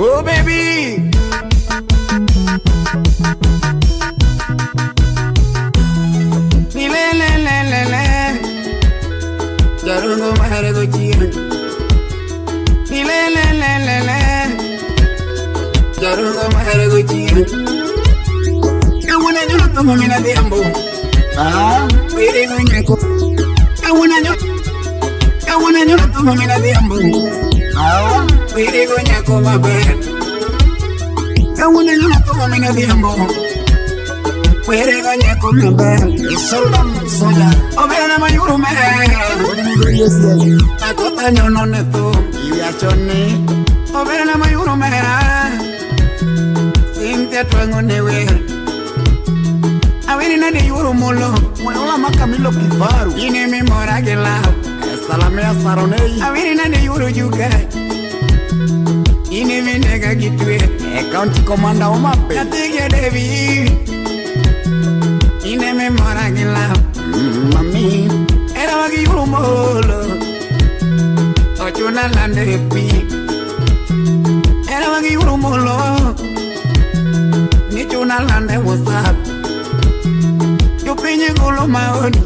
Oh baby, ni le jarungo mahare go chian, ni le jarungo mahare go chian. Awuna nyo to mina de ambo, wiri go nyako. Awuna nyo to mina de ambo, wiri go nyako mabe. Awuna nyo to mina de ambo, wiri go nyako mabe. Isolam soya, obena mayuru me. Akota nyo no neto, iachoni, obena mayuru me. Sintia twango newe. Awiri na de yuru molo, mwana makamilo kifaru. Ine mi mora gela, salame saronei. Awiri na de yuru juga. Ine mi nega gitwe, county commander omape. Natige devi. Ine mi mora gela, mami. Era wagi yuru molo, ochuna lande pi. Era wagi yuru molo, ni chuna lande wasap. Pinye gulu maoni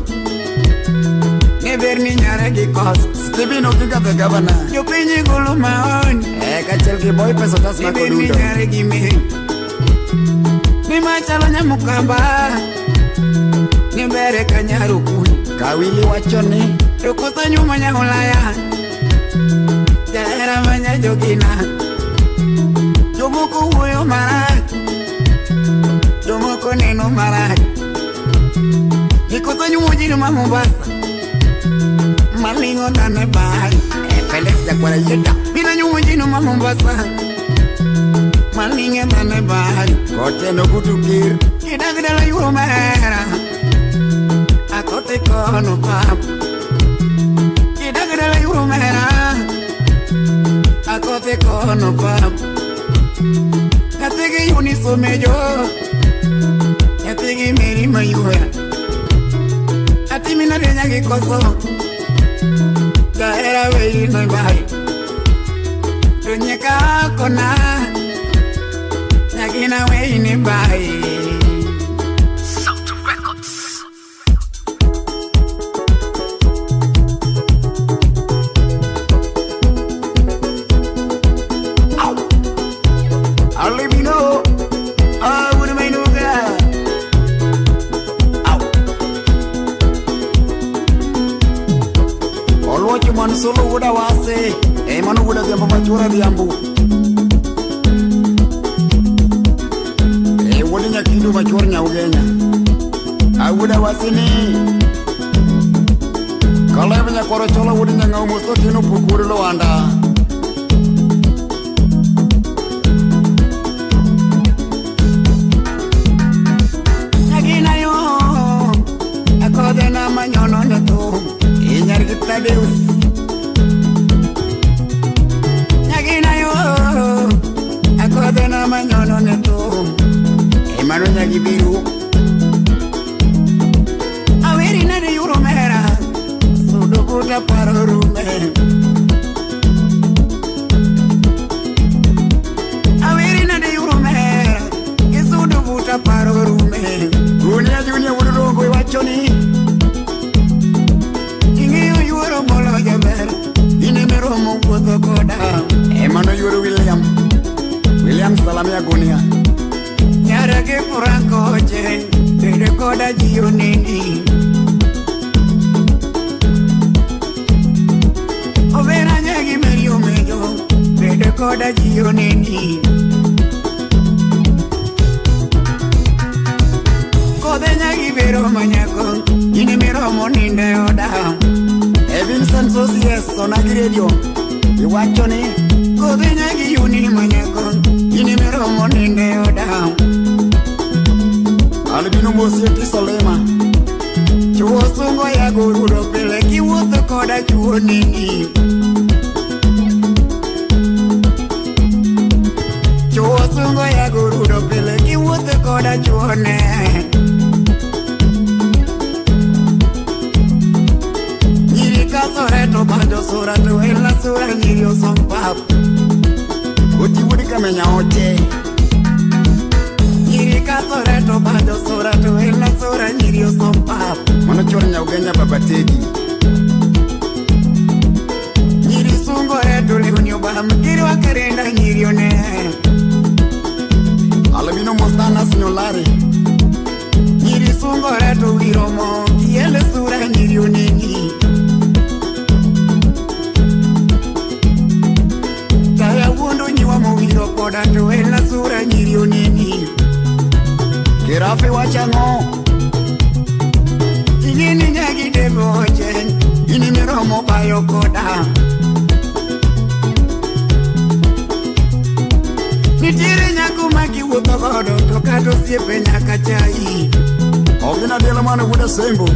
Never ni nyare ki kos Stevino kika the governor Yo pinye gulu maoni Kachel ki boy peso tas na kodudo Never ni nyare ki me Ni machalo nyamukamba Nibere kanyaru kui Kawili wachoni Yukuta nyuma nyahulaya Jahera manya jogina Jumuku huyo marak Jumuku neno marak Nikosa nyumujini Mombasa Malingo ndane bahari Felix ya kwa yeda Mina nyumujini Mombasa Malingo ndane bahari Kote no kutukir Kidagdala yuro mera Akote kono papu Kidagdala yuro mera Akote kono papu Katege yuniso mejo Katege meri mayuwa Ati mina de nyagi koso Gaera wei no bai Tunyeka kona Nyagi na wei ni bai South Records I'll let me know I wouldn't make no guy Alwaji man solo wuda wase manu wuda gempa machura diambu wuli nyakidu machura nyaugenya wuda wase ni Kala eba nyakoro chola wudi nyangau musto tinu pukuri lo anda Nyagina yo Akode na manyono neto Inyar kita deus Nyagina yo Akode na manyono neto Emanu nyagi biru Awiri na de yuro mera Sudo kuta paro rume Awiri na de yuro mera Kisudo kuta paro rume Dunia dunia wudurongo wachoni Molo jaber ine mero mo kodo koda emano yoro William salamia gonia nyara ke franco je tere koda jio nini overa nyagi merio mejo tere koda jio nini kode nyagi bero manyako ine mero mo ninde oda Vincent Sosies sonagi radio Iwachoni Kode nyagi yuni manyakon Ini mero moninde oda Albino Mosieti Solema Chuo sungo ya gurudo pele Kiwoto koda chuo nini Chuo sungo ya gurudo pele Kiwoto koda chuo ne Sora to bando sora to ella sora ngirio son pap Otiwudi kamenya oche Nyiri ka sora to bado sora to ela sora nyiri osompap Mano chora nyaugenya babategi Nyiri sungo eto leuni obam Kiri wakarenda nyiri one Alamino mostana sinyolari Nyiri sungo eto wiromo Kiele sura nyiri oneni Kaya wundo nyiwa mowiro koda to ela sura nyiri oneni Kirafi wachango Ingini nyagi demo chen Ini miromo bayo koda Nitire nyaku maki wuto godo Tokato siepe nyaka chai Ogina dela mana wuda sembo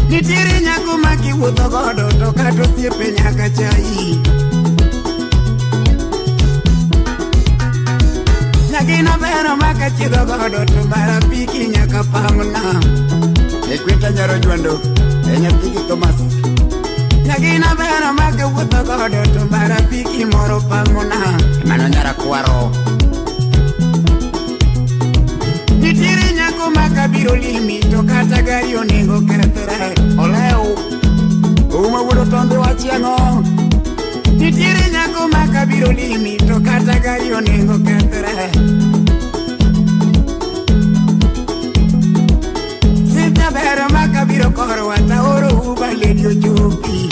Nitire nyaku maki wuto godo Tokato siepe nyaka chai Nyagina bero maka chido godo Tumara piki nyaka pamna Ekwita nyaro juando Enya piki Thomas Nyagina bero maka wuto godo Tumara piki moro pamna Mano nyara kuaro Nitiri nyako maka biro limi Tokata gari onego kethre Oleo Uma wudo tonde wachiango Nitiri nyako maka biro limi Tokata gari onego kethre Sita bero maka biro koro Wata oro uba ledio chupi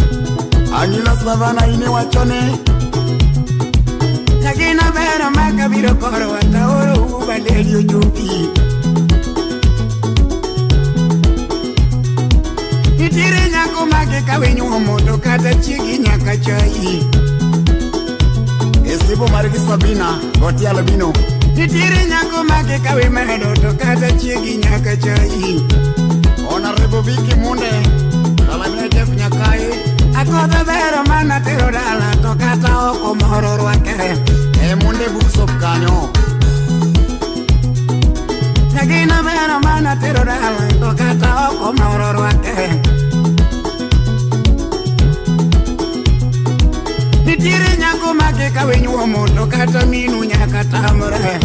Angila savana ine wachone Nyagina bero maka biro koro Wata oro uba ledio chupi Nitiri nyako maka kawe nyuomo Tokata chigi nyaka chai Esibo mariki Sabina Goti alabino Nitiri nyako maka kawe medo Tokata chigi nyaka chai Ona Rebobiki munde Kalamine Jeff nyakai Akoda bero mana tero dala Tokata oko moro rwake Munde buksop kanyo Nyagina bero mana tero dala Tokata oko moro rwake Nitiri nyako make kawe nyuomo Tokata minu nyaka tamre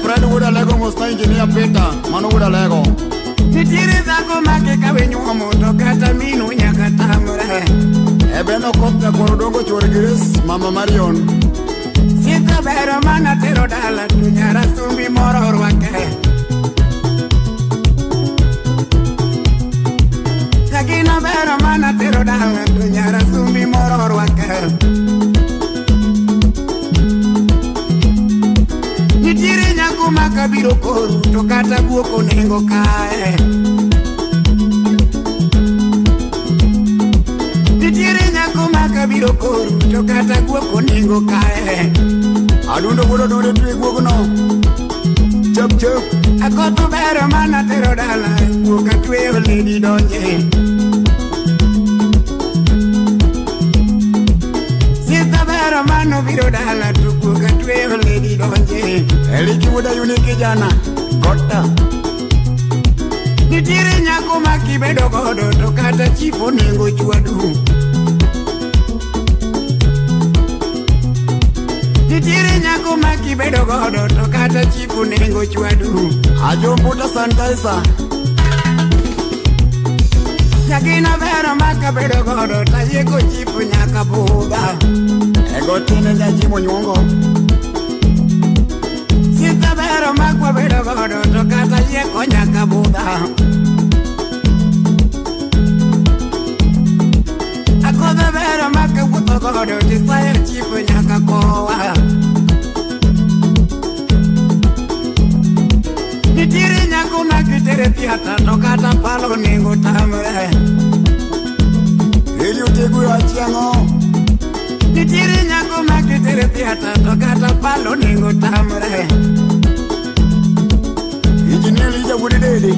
Fred wuda lego musta engineer Peter Mano wuda lego Nitiri zako make kawe nyuomo Tokata minu nyaka tamre Beno kopta korodongo chorgiris Mama Marion Sita bero mana tero dala Tunyara sumbi moro rwake Nyagina bero mana tero dala Tunyara sumbi moro rwake Nitiri nyako maka biro koru Tokata guoko nengo kae Nitiri nyako maka biro koru Tokata guoko nengo kae Adundo gudo dude tui guoko no Chop chop Akoto bero mana tero dala Guoka tueo lady donje Sita bero mano biro dala Guoka tueo lady donje Eliki wuda uniki jana Kota Nitiri nyako maki bedo godo Tokata chipo nengo chuadu Nitiri nyako maki bedo godo Tokata chipo nengo chuadu Ajo mputa sanitizer Nyagina bero maka bedo godo Tayeko chipo nyaka buga Ego tine nyajimo nyongo Sita bero makwa bedo godo Tokata yeko nyaka buga Akoda bero maka wuto godo Tisaya chipo nyaka kowa Nitiri nyako nakitere piata Tokata palo nengo tamre Ili utegu ya chiango Nitiri nyako nakitere piata Tokata palo nengo tamre Engineer lija wudi dede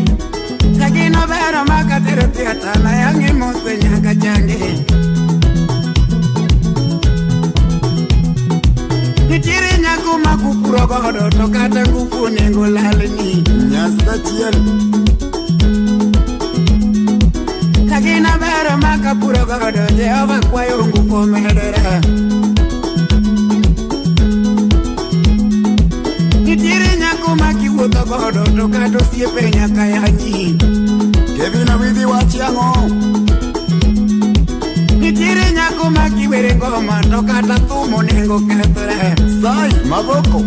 Nyagina bero maka tere piata Na yangi mose nyaka change Nitiri nyako makupuro godo Tokata ngufu nengo lalini Nyasa chiel Nyagina bero maka puro godo Jehova kwayo ngufu medera godo to kato siepe nyaka yanyi. Kevin Awidhi wachi ang'o? Nitiere nyako makiwere ngoma to kata thumo nengo kethre. Sai mavoko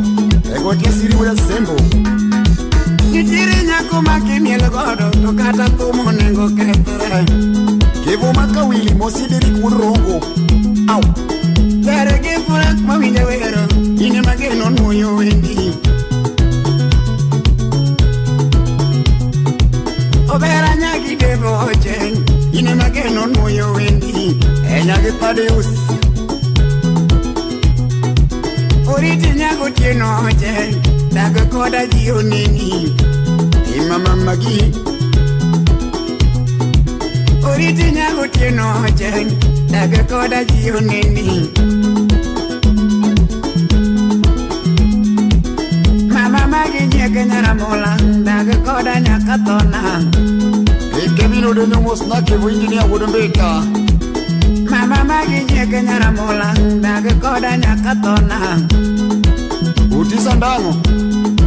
ego tiasiri wea sembo. Nitiere nyako makimiel godo to kata thumo nengo kethre. Kevo makawili mosidiri kurongo. Au tere kifurak mawinja wero ine mageno nuoyo wendi. Obera nyagi devo ocheng ine mageno nuoyo wendi. Nyagi Thaddeus oriti nyago tieno ocheng dago koda jio nini imama magi. Oriti nyago tieno ocheng dago koda jio nini mama magi nyeke nyaramola dago koda nyakatona. Kevin Odenyo mosna kevo injinia Wudombeka. Mama magi nyeke nyaramola dago koda nyakatona. Utisa ndango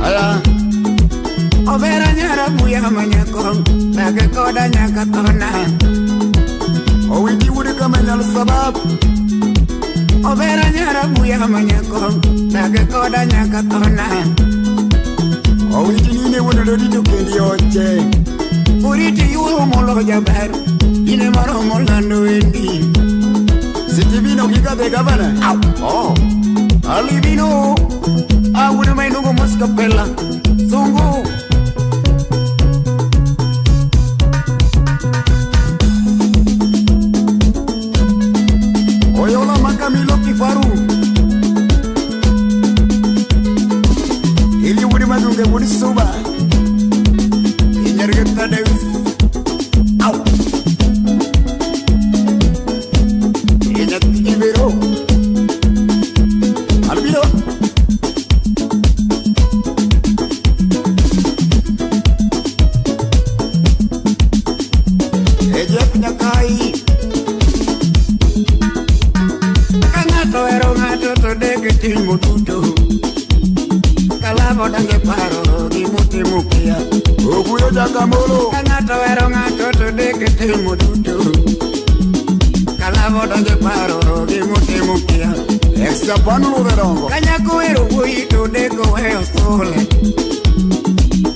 aya obera nyara buya manyako dago koda nyakatona. Owiti wude kamenyal sabab obera nyara buya manyako dago koda nyakatona. Owiti nine wude dodito kendi oche. Uriti yuro molo jaber ine maro molando wendi. Sitivino kika de gavana. Oh alivino awuna mainugo moskapella sungu. Oyola makamilo kifaru ili wudi madunge wudi suba inyarge Thaddeus. Au inyat ibero albino ejep nyakai kangato ero ngato to dege timo tuto kalabo dange paro gimutimo kia okuyo jakamolo. Kangato ero ngato to dege timo tuto kalabo dange paro gimutimo kia extra panulo verongo. Kanyako ero wuyi to dego weo sole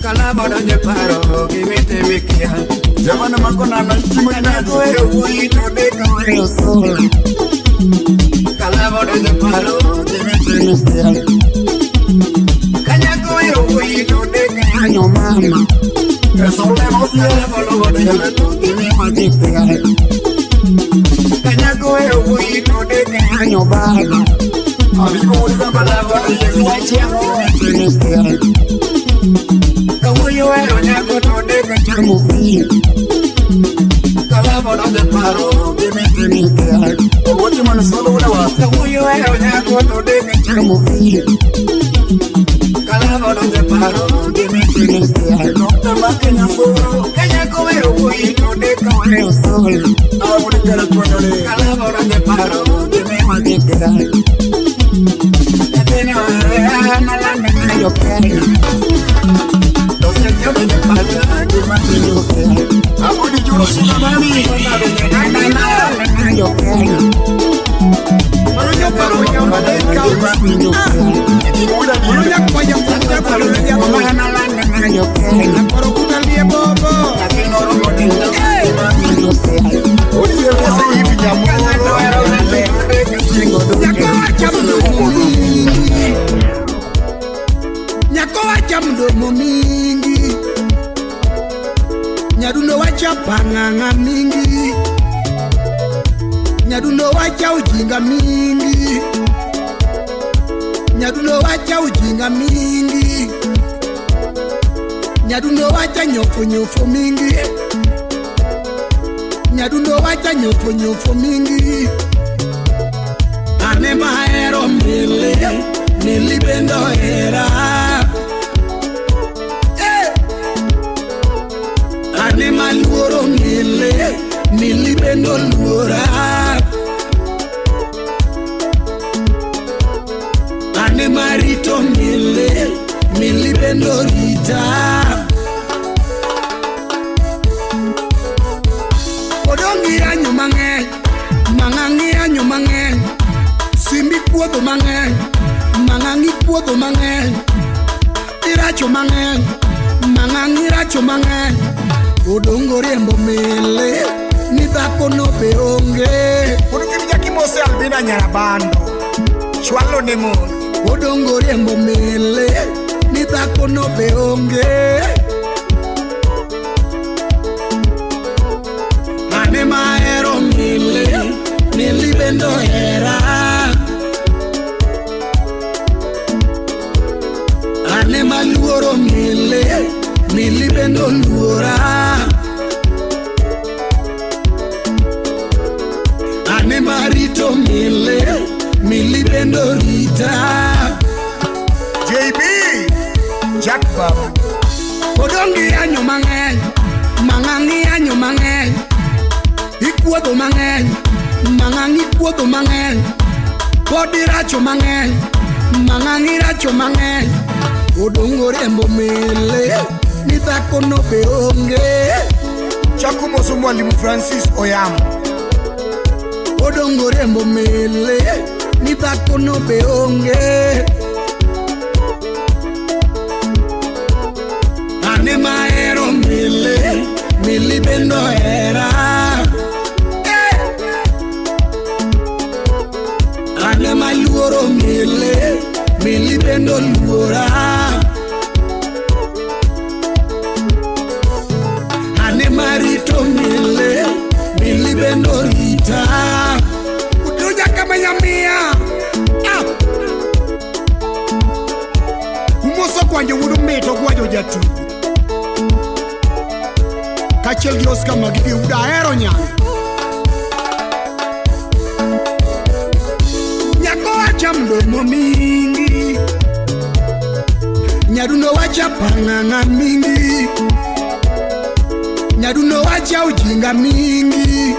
kalabo dange paro gimutimo kia jamana makona na timo. Kanyako ero wuyi to dego weo sole kalabo dange paro gimutimo kia kanyako ero wuyi to dego anyo mama. Eso le emociona por lo de la tuti mi magistria. Kanyako ero wuyi to dego anyo baba. Amigo ulika balaba yeguachiamo magistria. Kawuyo ero nyako to dego chamo fi. Kalabo donde paro gimutimo. Owoti man solo una wa. Kawuyo ero nyako to dego chamo fi. Kalabo donde paro gimutimo. Doctor Makenya Foro kanyako ero wuyi to dego weo sole. Awuri kala tuandole. Kalabo donde paro gimutimo. Ateno analanda nayo pena. Dosia jodo de pala gimutimo. Abudi juro suna mami analanda nayo pena. Marunya parunya malaika gimutimo. Marunya kwaya kwaya parunya analanda nayo pena. Paro kudalie bobo. Ateno romo dinda gimutimo. Odiye pesa hivi jamoro. Nyako wacha mdomo mingi. Nyadundo wacha panganga mingi. Nyadundo wacha ujinga mingi. Nyadundo wacha ujinga mingi. Nyadundo wacha nyofo mingi. Nyadundo wacha nyofo mingi. Ane mahero mile nilipendo era. Ane maluoro mile nilipendo luora. Ane marito mile nilipendo rito. rita. Odongi anyo mang'eny, mang'ang'i anyo mang'eny, simbi puodho mang'eny, mang'ang'i puodho mang'eny, iracho mang'eny, mang'ang'i racho mang'eny. Odongo riembo mele, ni dhako no be onge. Udukini jaki mose Albina Nyarabando, chwalo ne mon. Odongo riembo mele, ni dhako no be onge. Ane mahero mele, meli bendo hera. Ane maluoro mele, meli bendo luora. Ane marito mele, meli bendo rita. JB, Jack Bob. Odongi anyo mang'eny, mang'ang'i anyo mang'eny, ikuodho mang'eny, mang'ang'i kuodho mang'eny, podi racho mang'eny, mang'ang'i racho mang'eny. Odongo riembo mele, ni dhako no be onge. Chakumoso Mwalimu Francis Oyamo. Odongo riembo mele, ni dhako no be onge. Ane mahero mele, meli bendo hera. Ane maluoro mele, meli bendo luora. Ane marito mele, meli bendo rita. Utuja kama nyamia. Umoso kwanje wudu meto gwajo jatu. Kachel gi Oscar Magigi uda hero nyang. Nyako wacha mdomo mingi, nyaduno wacha pang'ang'a mingi, nyaduno wacha ujinga mingi.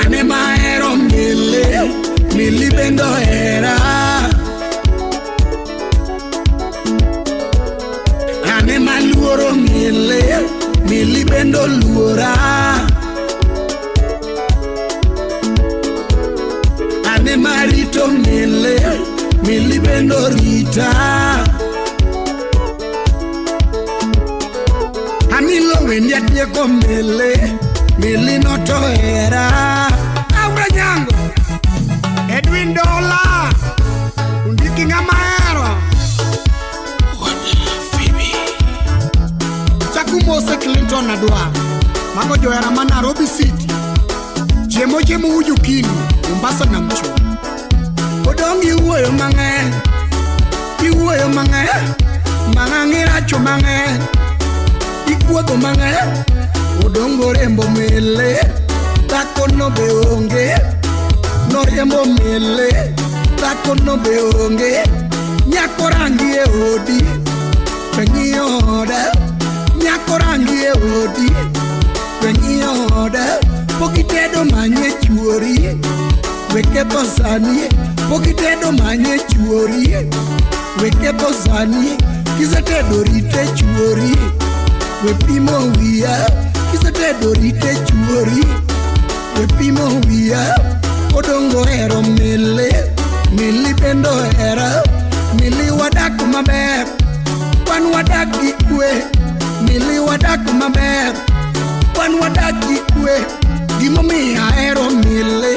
Ane mahero mele, meli bendo hera. Ane maluoro mele, meli bendo luora. Ane marito mele, meli bendo rita. Amilo wendi atieko mele, meli noto hera. Aura nyango Edwin Dola, undiki ng'ama hero. Chakumose Clinton adwa, mago johera ma Nairobi City. Jemo uju kinu, Mombasa na mcho. Odongi uwoyo mang'eny, iwoyo mang'eny, mang'ang'i racho mang'eny, ikuodho mang'eny. Odongo riembo mele, dhako no be onge. Noriembo mele, dhako no be onge. Nyako rangi e odi, peng'iyo oda. Nyako rangi e odi, peng'iyo oda. Pokitedo manye chuori, weke posani. Pokitedo manye chuori, weke posani. Kisetedo rite chuori, we pimo wiya. Kisetedo rite chuori, we pimo wiya. Odongo hero mele, meli bendo hera. Meli wadak maber, wan wadak gi kwe. Meli wadak maber, wan wadak gi kwe. Gimomiyo ahero mele,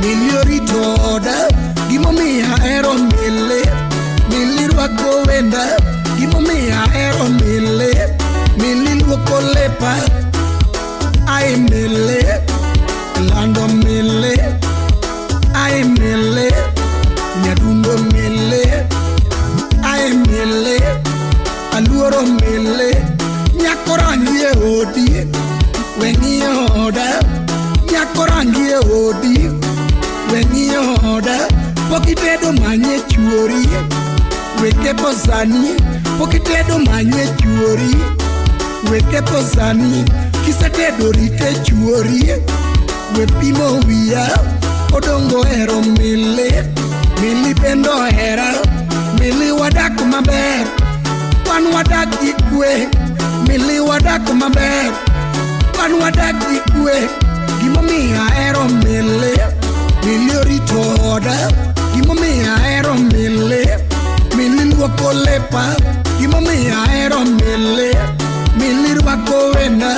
meli orito oda. Gimomiyo ahero mele, meli rwako wenda. Gimomiyo ahero mele, meli luoko lepa. Ai mele, lando mele. Ai mele, nyadundo mele. Ai mele, aluoro mele. Nyako rangi e odi, weng'iyo oda. Nyako rangi e odi, weng'iyo oda. Pokitedo manye chuori, weke posani. Pokitedo manye chuori, weke posani. Kisetedo rite chuori, we pimo wiya. Odongo hero mele, meli bendo hera. Meli wadak maber, Wan wadak gi kwe, mili wadak maber. Wan wadak gi kwe, gimomiyo ahero mili. Mili orito oda, gimomiyo ahero mili. Mili luoko lepa, gimomiyo ahero mili. Mili rwako wenda,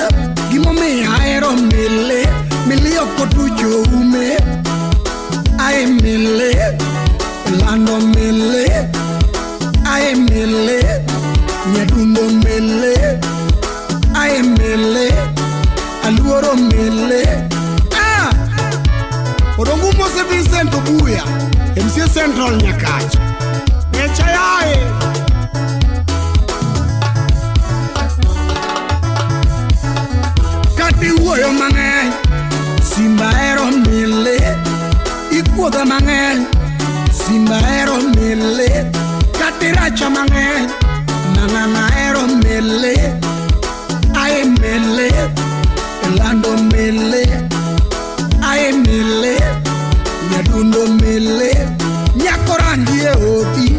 gimomiyo ahero mili. Mili okotucho ume, ae mili. Lando mili, ae mili. Nyadundo mili, ae mili. Aluoro mili. Odongu Mose Vincent Obuya, MC Central Nyakacha. Nechayae. Kati uoyo mang'eny, simba hero mili. Ikuodha mang'eny, simba hero mili. Kati racha mang'eny, nang'ana hero mili. Ae mili, lando mili. Ae mili, nyadundo mili. Nyakorandi e odi,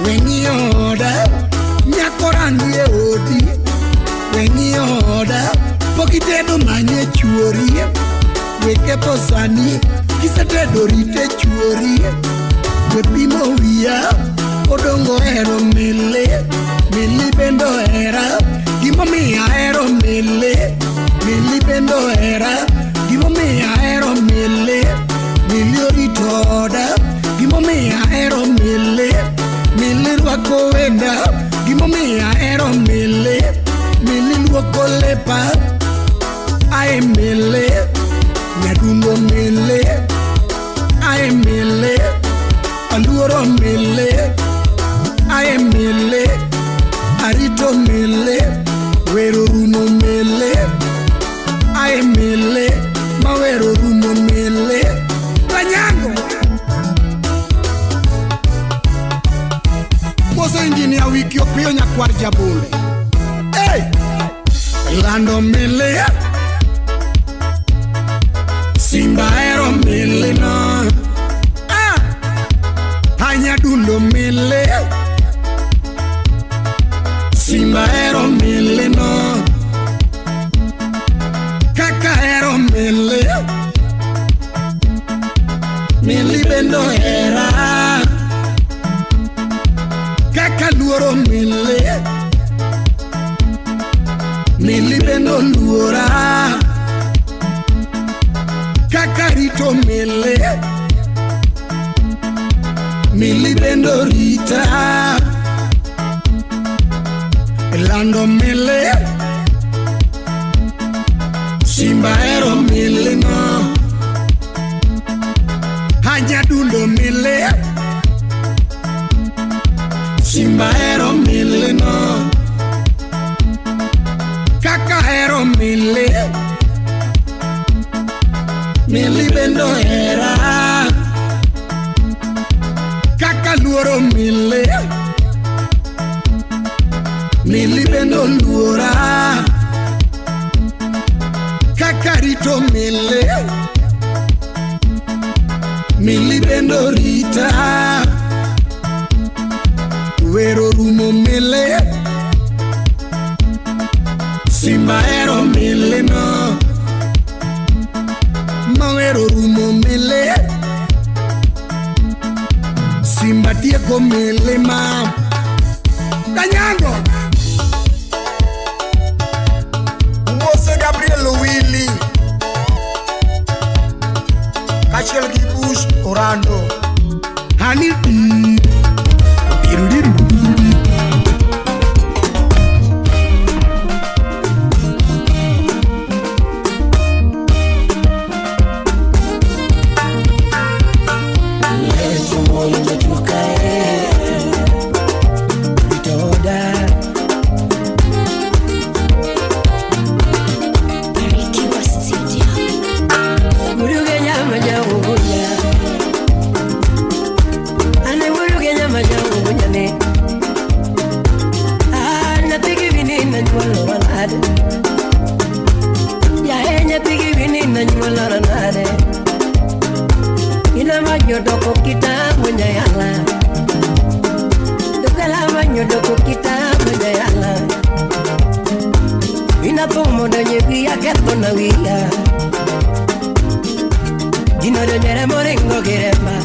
wengi oda. Nyakorandi e odi, wengi oda. Pokitedo manye chuori, weke posani. Kisetedo rite chuori, wepimo wia. Odongo hero mili, mili bendo hera. Gimomiyo ahero mili, mili bendo hera. Gimomiyo ahero mili, mili orito oda. Gimomiyo ahero mili, mili rwako wenda. Gimomiyo ahero mili, mili luoko lepa. Ae mili, nyadundo mili. Ae mili, aluoro mili. Ae mili, arito mili. Wero rumo mili. Ae mili, mawero rumo mili. Kanyango Moso Engineer Wiki Opiyo Nyakwar Jabule. Hey! Lando mili. Simba hero mili no. Nyadundo mili. Simba hero mili no. Kaka hero mili. Mili bendo hera. Kaka luoro mili. Mili bendo luora. Kaka rito mili. Mili bendo rita. Lando mili. Simba hero mili no. Nyadundo mili. Simba hero mili no. Kaka hero mili. Mili bendo hera. Kaka luoro mili. Mili bendo luora. Kaka rito mili. Mili bendo rita. Wero rumo mili. Simba hero mili no. Mawero rumo mili. Simba tieko mili ma. Kanyango Mose Gabriel Willy. Kachel gi Bush Orlando. Hani I never keto na wia Gino no nyere moringo gerema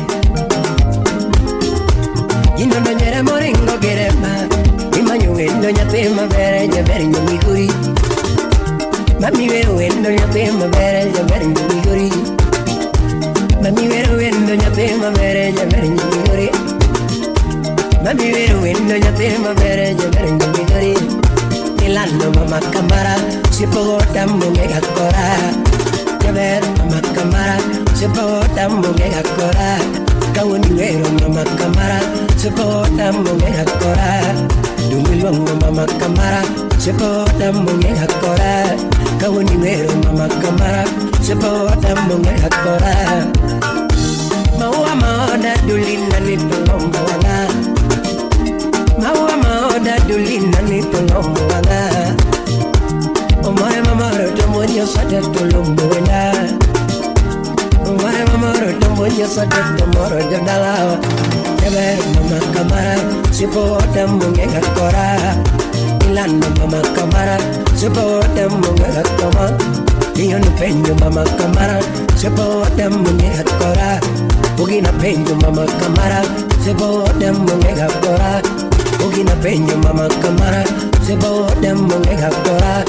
Gino no nyere moringo gerema Imanyo wendo nyate mabere nyabere nyamiguri Mami wero wendo nyate mabere nyabere nyamiguri Mami wero wendo nyate mabere nyabere nyamiguri Mami wero wendo nyate mabere nyabere nyamiguri Milano mama kamara sipogota munge gakora Jaber mama kamara sipogota munge gakora Kawuni wero mama kamara sipogota munge gakora Dumilongo mama kamara sipogota munge gakora Kawuni wero mama kamara sipogota munge gakora Maua maoda dulina nitolombo wana Maua maoda dulina nitolombo wana Omare mamaro tomonyo sate tolombo wana Omare mamaro tomonyo sate tomoro jodala Jaber mama kamara sipogota munge gakora Ilano mama kamara sipogota munge gakoma Iyon penyo mama kamara sipogota munge gakora Ugina penyo mama kamara sipogota munge gakora Ugina penyo mama kamara sipogota munge gakora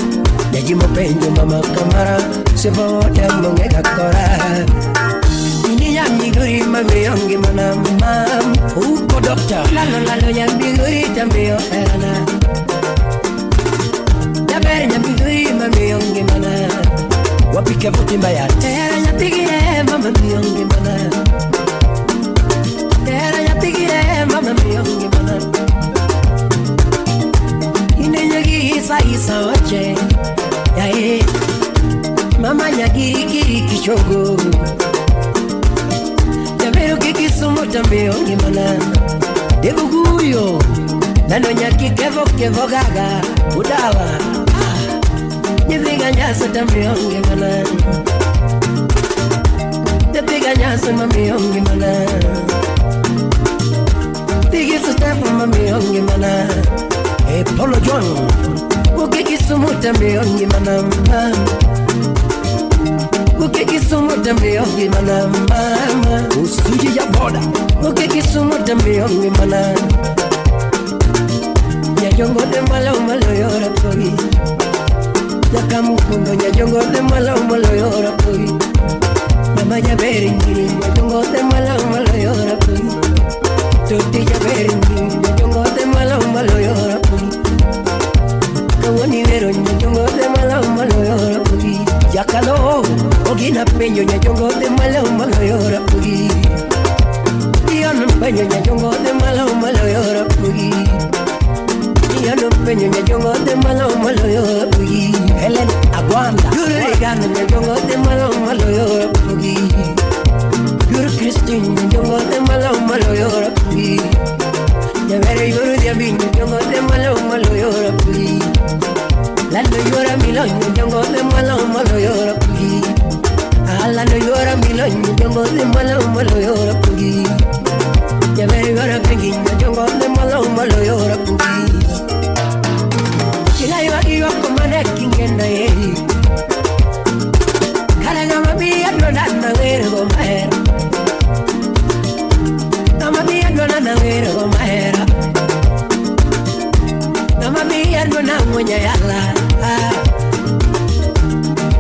Yajimo penyo mama kamara sipogota munge gakora Ini yang miguri mami yongi mana mam Uko dokter Lalo yang miguri tambiyo erana Jaber yang miguri mami yongi mana Wapike futi mbaya Tera yang pigire mama yongi mana Tera yang pigire mama yongi mana Ine nyagi isa wache Ya Mama nyagiri kiri kichogo Jamero kiki sumo tambeo ngimana Debuguyo Nano nyaki kevo gaga Udala Nyeviga nyasa tambeo ngimana Depiga nyasa mameo ngimana Pigi sustafu mameo ngimana Polo John Ukiki sumo tambeo ngimana Ukiki sumo tambeo ngimana mama Usuji ya boda Ukiki sumo tambeo ngimana Nyajongo de malo yora poi Nakamukundo nyajongo de malo yora poi Mama ya beringi nyajongo de malo yora poi Tuti ya beringi nyajongo de malo yora poi Kawani vero nyajongo de malo yora poi Yakalo Ogina penyo nyajongo de malo yora poi Iyon penyo nyajongo de malo yora poi Iyon penyo nyajongo de malo yora poi Helen Aguanda Yuri gana nyajongo de malo yora poi Yuri Christine nyajongo de malo yora poi Yavere yuri diabi nyajongo de malo yora poi Lando yora milon nyajongo de malo yora poi Lando yora milon nyajongo de malo yora poi Yavere yora pengi nyajongo de malo yora poi Chila yo komane kingenda ye Karanga mabi adona nangere go mahera Amabi adona nangere go mahera Amabi adona mwenye yala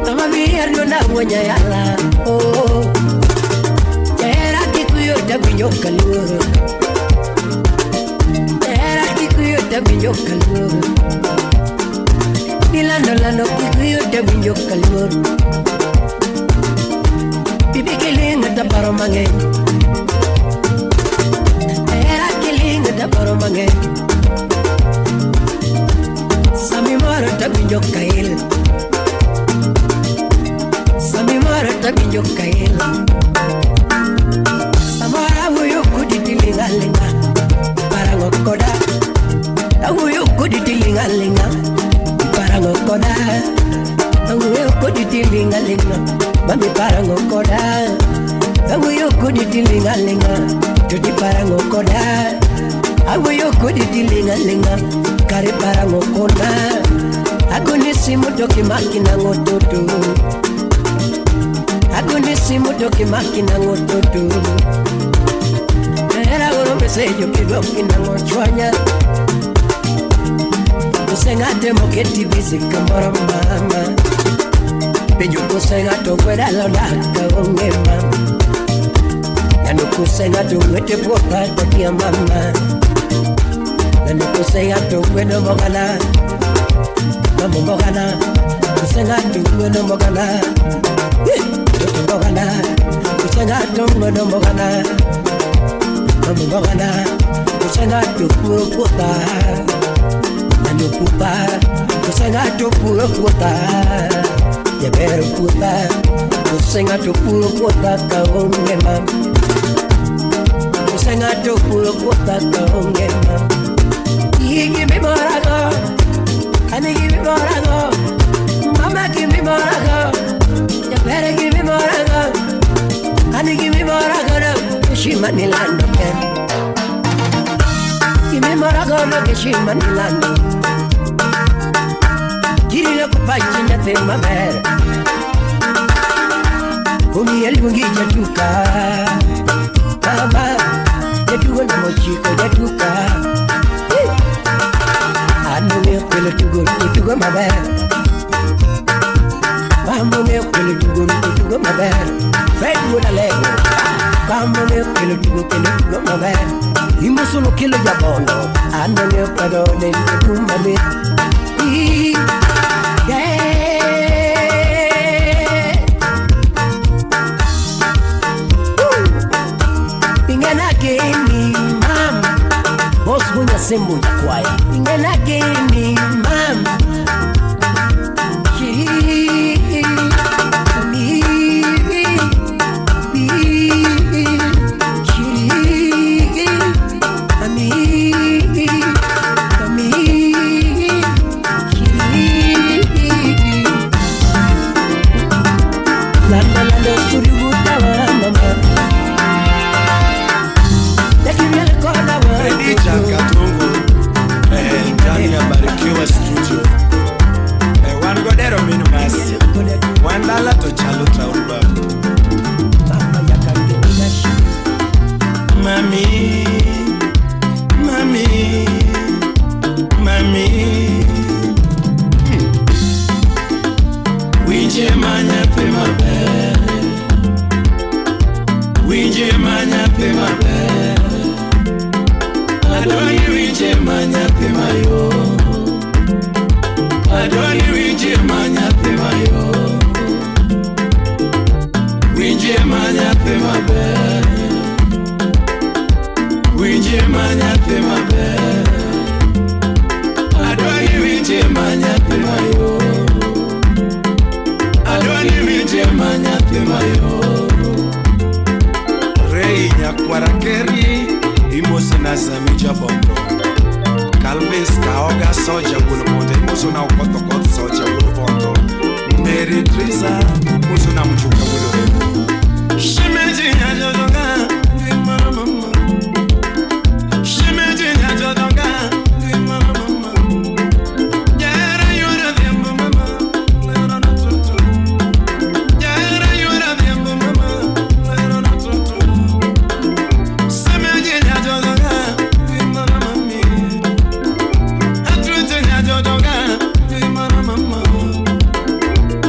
Amabi adona mwenye yala Oh Tera kikuyo tabinyo kaluro Tera kikuyo tabinyo kaluro Lando kikuyo tabinyo kaluro Bibi kilinga da paro mange Tera kilinga da paro mange Sami mara tabinyo kail Sami mara tabinyo kail Samara wuyo kuditilinga linga Parango koda Wuyo kuditilinga linga Parango koda Wuyo kuditilinga linga Mami parango koda Wuyo kuditilinga linga Tuti parango koda Wuyo kuditilinga linga Kari parango koda Akunisi mutoki makina ngototo. Akunisi mutoki makina ngototo. Era oro mesejo kidoki na ngochwanya. Kusengate moketi bisi kamora mama. Penjo kusengato kweda lodaka onge mama. Nanu kusengato mwete pota takia mama. Nanu kusengato kweda mogana. Mama mogana. Kusengato kweda mogana. Mogana. Kusengato kweda mogana. Mama mogana. Kusengato kweda pota. Nanu pupa. Kusengato kweda pota. Ya better puta, kusenga to puro puta kaonge mam. Kusenga to puro puta kaonge mam. Give me morago, honey give me morago, mama give me morago. Ya better give me morago, honey give me morago. She manilando ken. Give me morago, no she manilando. Giri na kupachina te mabere. Umi elungi jatuka. Mama, jatuka na mochiko jatuka. Anu me kwele tugo mabere. Mama me kwele tugo mabere. Fred wuna lego. Mama me kwele tugo mabere. Imo solo kilo jabondo. Anu me kwado de tugo mabere. Ingena geni mam, boss bunya sembu ya kwaya. Ingena geni mam,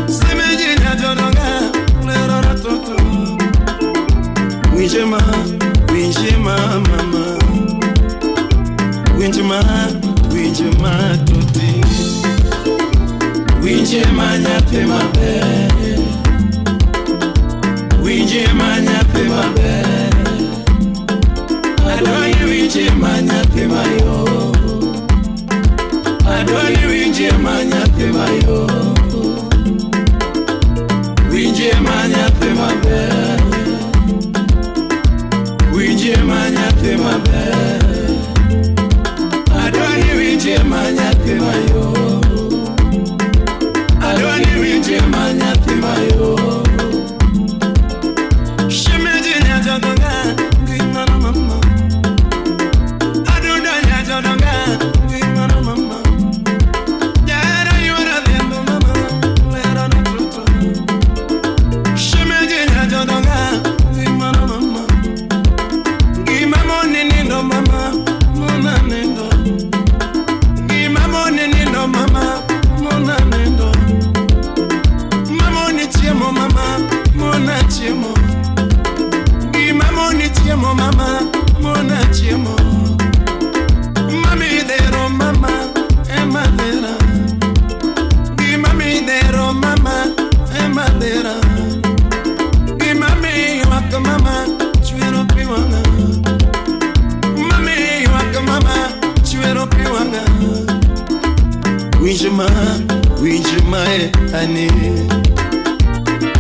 Semeje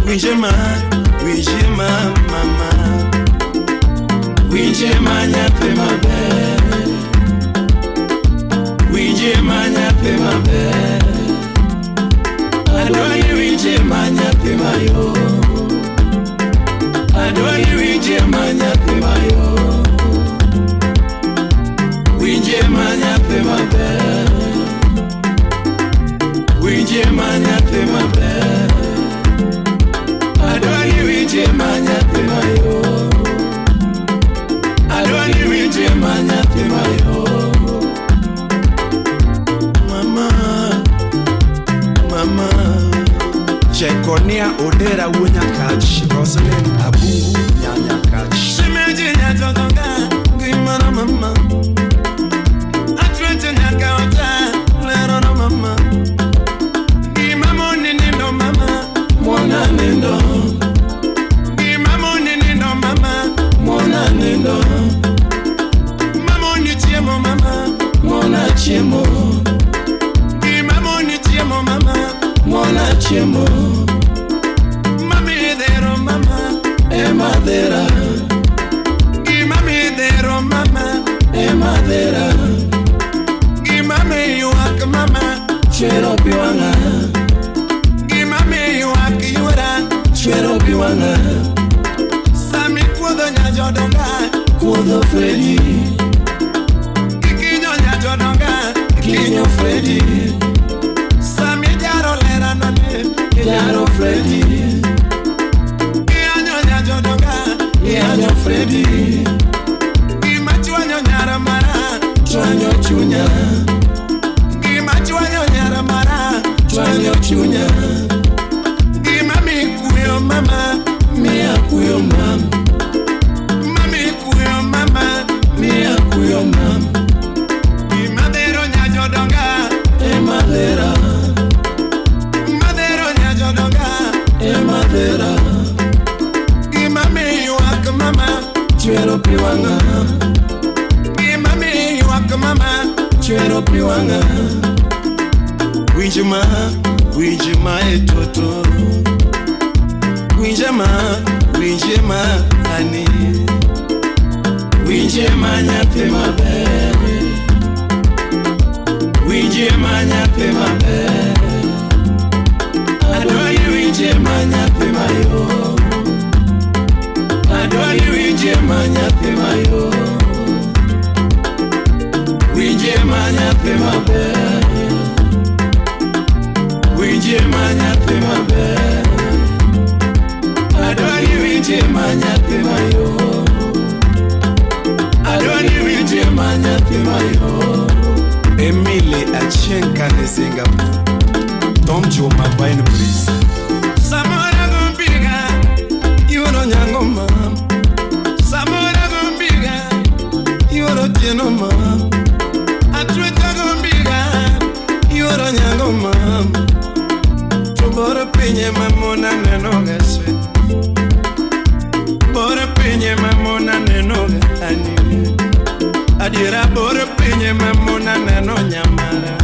Winjema mama, winjema nyape maber, winjema nyape maber, adwani winjema nyape mayo, adwani winjema nyape mayo, winjema nyape maber, winjema nyape maber. Adoni winje manyape mayo, adoni winje manyape mayo. Mama Chekonia odera wunya kach, Rosalind Abungu nyanya kach. Shimeji nyatodonga, gimana mama. Atwete nyaka ota, lero no mama. Gimamo ninindo mama, mwana nindo. Gimamo ninindo mama, mwana nindo. Mamo ni chiemo mama, mwana chiemo. Gimamo ni chiemo mama, mwana chiemo. Mami dero mama, madera. Gimami dero mama, madera. Gimami yuak mama, chero piwanga. Gimami yuak yura, chero piwanga. Sami kuodo nyajodonga, kuodo Freddy. Kikinyo nyajodonga, kikinyo Freddy. Sami jaro lera nane, jaro Freddy. Kianyo nyajodonga, kianyo Freddy. Kimachuanyo nyara mara, chuanyo chunya. Kimachuanyo nyara mara, chuanyo chunya. Gimami kuyo mama, mia kuyo mama. Mami kuyo mama, mia kuyo mama. Gimadero nyajodonga, madera. Madero nyajodonga, madera. Gimami yuak mama, chwero piwanga. Gimami yuak mama, chwero piwanga. Winjema etoto. Winjema ani. Winjema nyape maber. Winjema nyape maber. Adwani winjema nyape mayo. Adwani winjema nyape mayo. Winjema nyape maber. Winjema nyape maber. Adwani winjema nyape mayo. Adwani winjema nyape mayo. Emile Achenka ne Singapore. Tom Joma Wine Breeze. Samora gumbiga, yoro nyango mam. Samora gumbiga, yoro tieno mam. Atweta gumbiga, yoro nyango mam. Bora penye mamona nenoga sweet. Bora penye mamona nenoga ani. Adira bora penye mamona neno nyamara.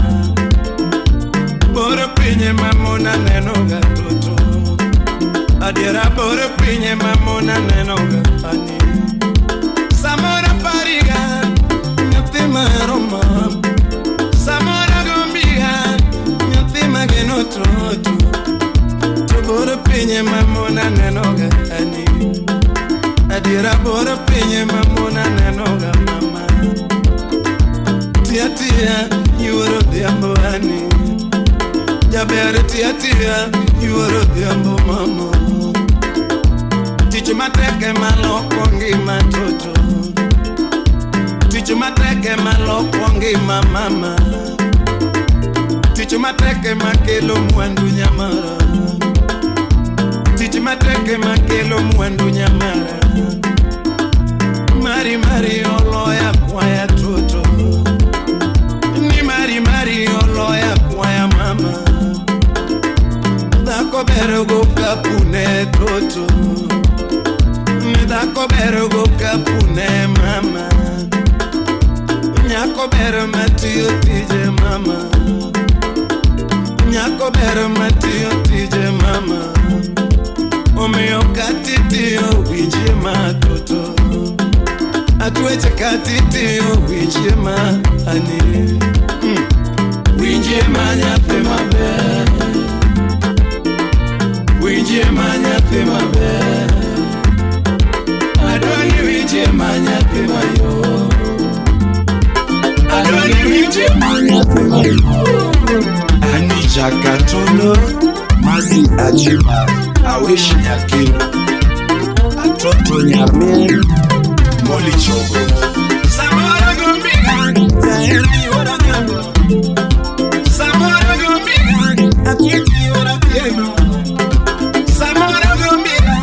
Bora penye mamona nenoga toto. Adira bora penye mamona nenoga ani. Samora pariga, nyatima roma. Samora gombiga, nyatima genotroto. Bora penye mamona nenoga ani. Adira bora penye mamona nenoga mama. Tia yuro diambo ani. Jabere tia yuro diambo mama. Tichu mateke maloko ngima toto. Tichu mateke maloko ngima mama. Tichu mateke makelo mwandu nyamara. Tichu mateke makelo mwandu nyamara. Mari oloya kwaya toto. Ni mari oloya kwaya mama. Dako bero go kapune toto. Ni dako bero go kapune mama. Nyako bero matio tije mama. Nyako bero matio tije mama. matoto atueche katiti winjie ma ani winjie ma nyathi maber winjie ma nyathi maber adoni winjie ma nyathi mayo adoni winjie ma nyathi mayo ani jakatolo masi ajiba awishi nyakiro atoto nyamin moli chogo samara gombiga zairi ora nyambo samara gombiga akiti ora pieno samara gombiga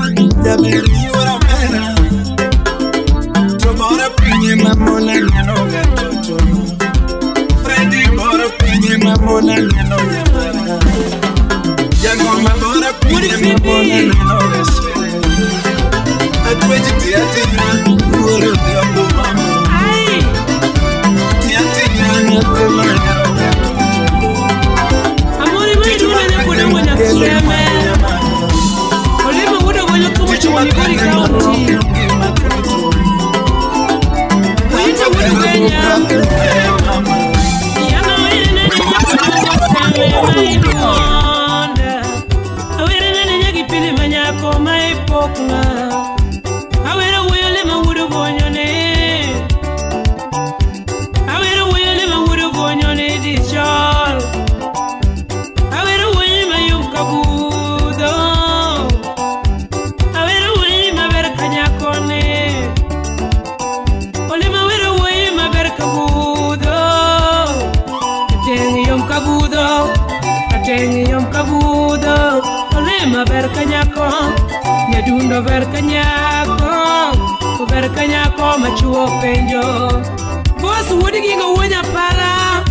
zabiri ora mera tomora pinye mamona nanoga toto Freddy mora pinye mamona nanoga mera yango mamora pinye mamona nanoga Atueje tiatina, uro diambo mama. Ay, tiatina nyatema nyaro. Amore mai dura ne kuna mwana kuseme. Olema muda wanya kuma chumani kuri kaunti. Wita wudu Kenya. Yana wile nene kuseme mai duonda. Awile nene nyagi pili manyako mai pokna. Berkanyako, nyadundo berkanyako machuo penjo. Boss wudi gingo wonya para.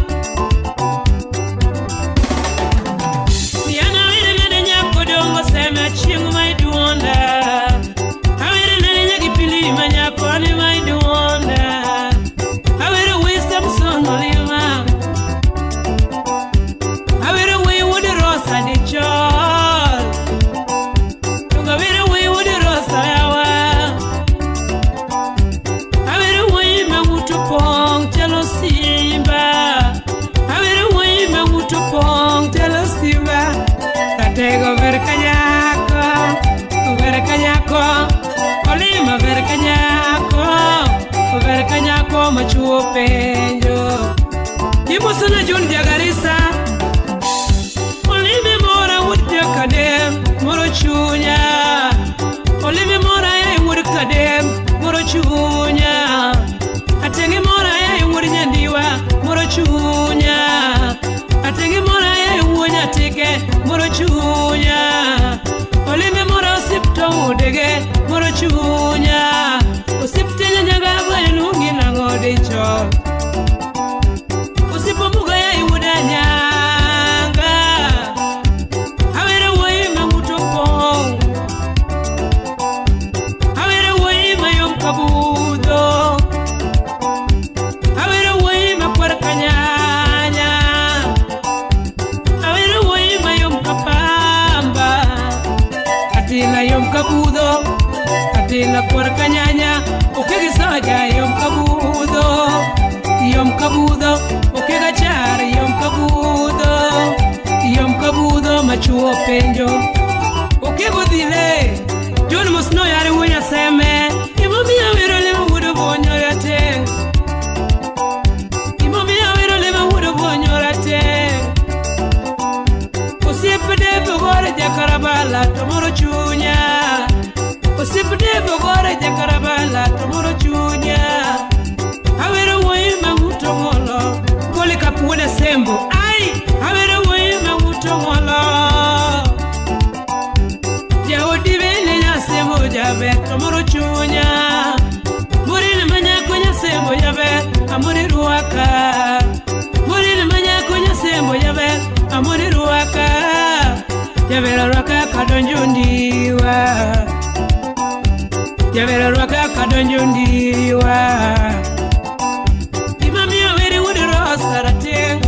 Miana wire nene nyako dongo sema chingu mai duonda. Awire nene nyaki pili manyako ni mai duonda. Awire wisdom son olima. Awire wi wudi rosa di cho. Berkanyako machuo penjo. Ibo sana John Jagarisa. Olime mora wudde kadem moro chunya. Olime mora ya wud kadem moro chunya. Atenge mora ya wud nyandiwa moro chunya. Atenge mora ya wonya tike moro chunya. Olime mora sipto udege moro chunya. Usiptenya nyagaba nungi na ngode cho. Usipomuga ya iwuda nyanga. Awere woi mangutopong. Awere woi mayom kabudo. Awere woi makwarkanyanya. Awere woi mayom kapamba. Atila yom kabudo. Atila kwarkanyanya. Okega saja yom kabudo, okega char yom kabudo machuo penjo, okego dile, John Musno yare wunya seme, imomia wiro lema wudo bonyo yate, imomia wiro lema wudo bonyo yate, usipede bogore jakarabala tomoro chunya. Usipde bogore jakarabala tomoro chunya. Awere woi maguto ngolo kole kapuona sembo. Ai, awere woi maguto ngolo. Jaodi bene nya sembo jabe tomoro chunya. Muri manya konya sembo jabe amuri ruaka. Muri manya konya sembo jabe amuri ruaka. Jabe ruaka kadonjondiwa. Yavera rwaka kadonjo ndiwa. Imami yaveri wudi rosa rate.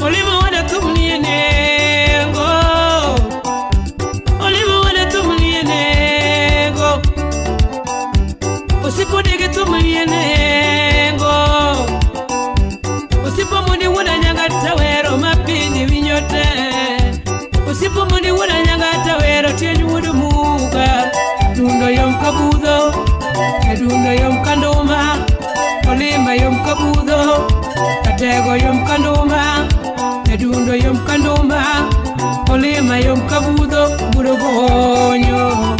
Olima wada tumniye nengo. Olima wada tumniye nengo. Mundi wuna nyanga tawero tienyu wudu muga. Dundo yom kabudho, dundo yom kandoma. Olima yom kabudho, katego yom kandoma. Dundo yom kandoma. Olima yom kabudho, budo bonyo.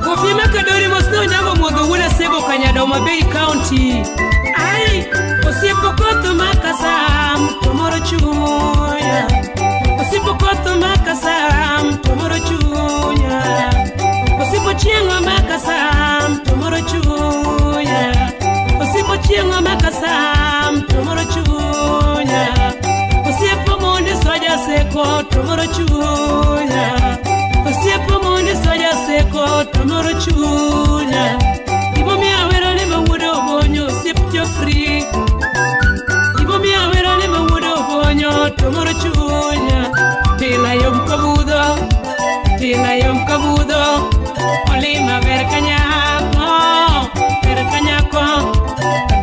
Kofima kadori mosno nyamo modo wuna sego Kanyadoma Bay County. Ai, osipokoto makasam, tomoro chunya. Osipokoto makasam, tomoro chunya. Osipochiengo makasam, tomoro chunya. Osipochiengo makasam, tomoro chunya. Osipo mundi soja seko, tomoro chunya. Osipo mundi soja seko, tomoro chunya. Ibo mi awero lima wudo bonyo, sipjo free. Ibo mi awero lima wudo bonyo, tomoro chunya. Tila yom kabudho, tila yom kabudho. Olima verkanyako, verkanyako.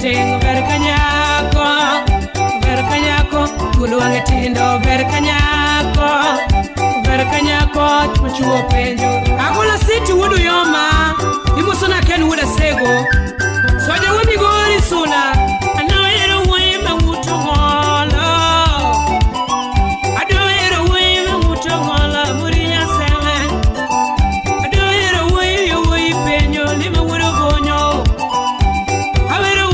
Tengo verkanyako, verkanyako. Guluange tindo verkanyako, verkanyako. Machuo penjo. Akola siti wudu yoma. Imusona ken wuda sego. Soja wumi gori suna. Anawero wema wuto ngolo. Adowero wema wuto ngolo. Murinya seme. Adowero wei penjo. Lima wudo bonyo. Awero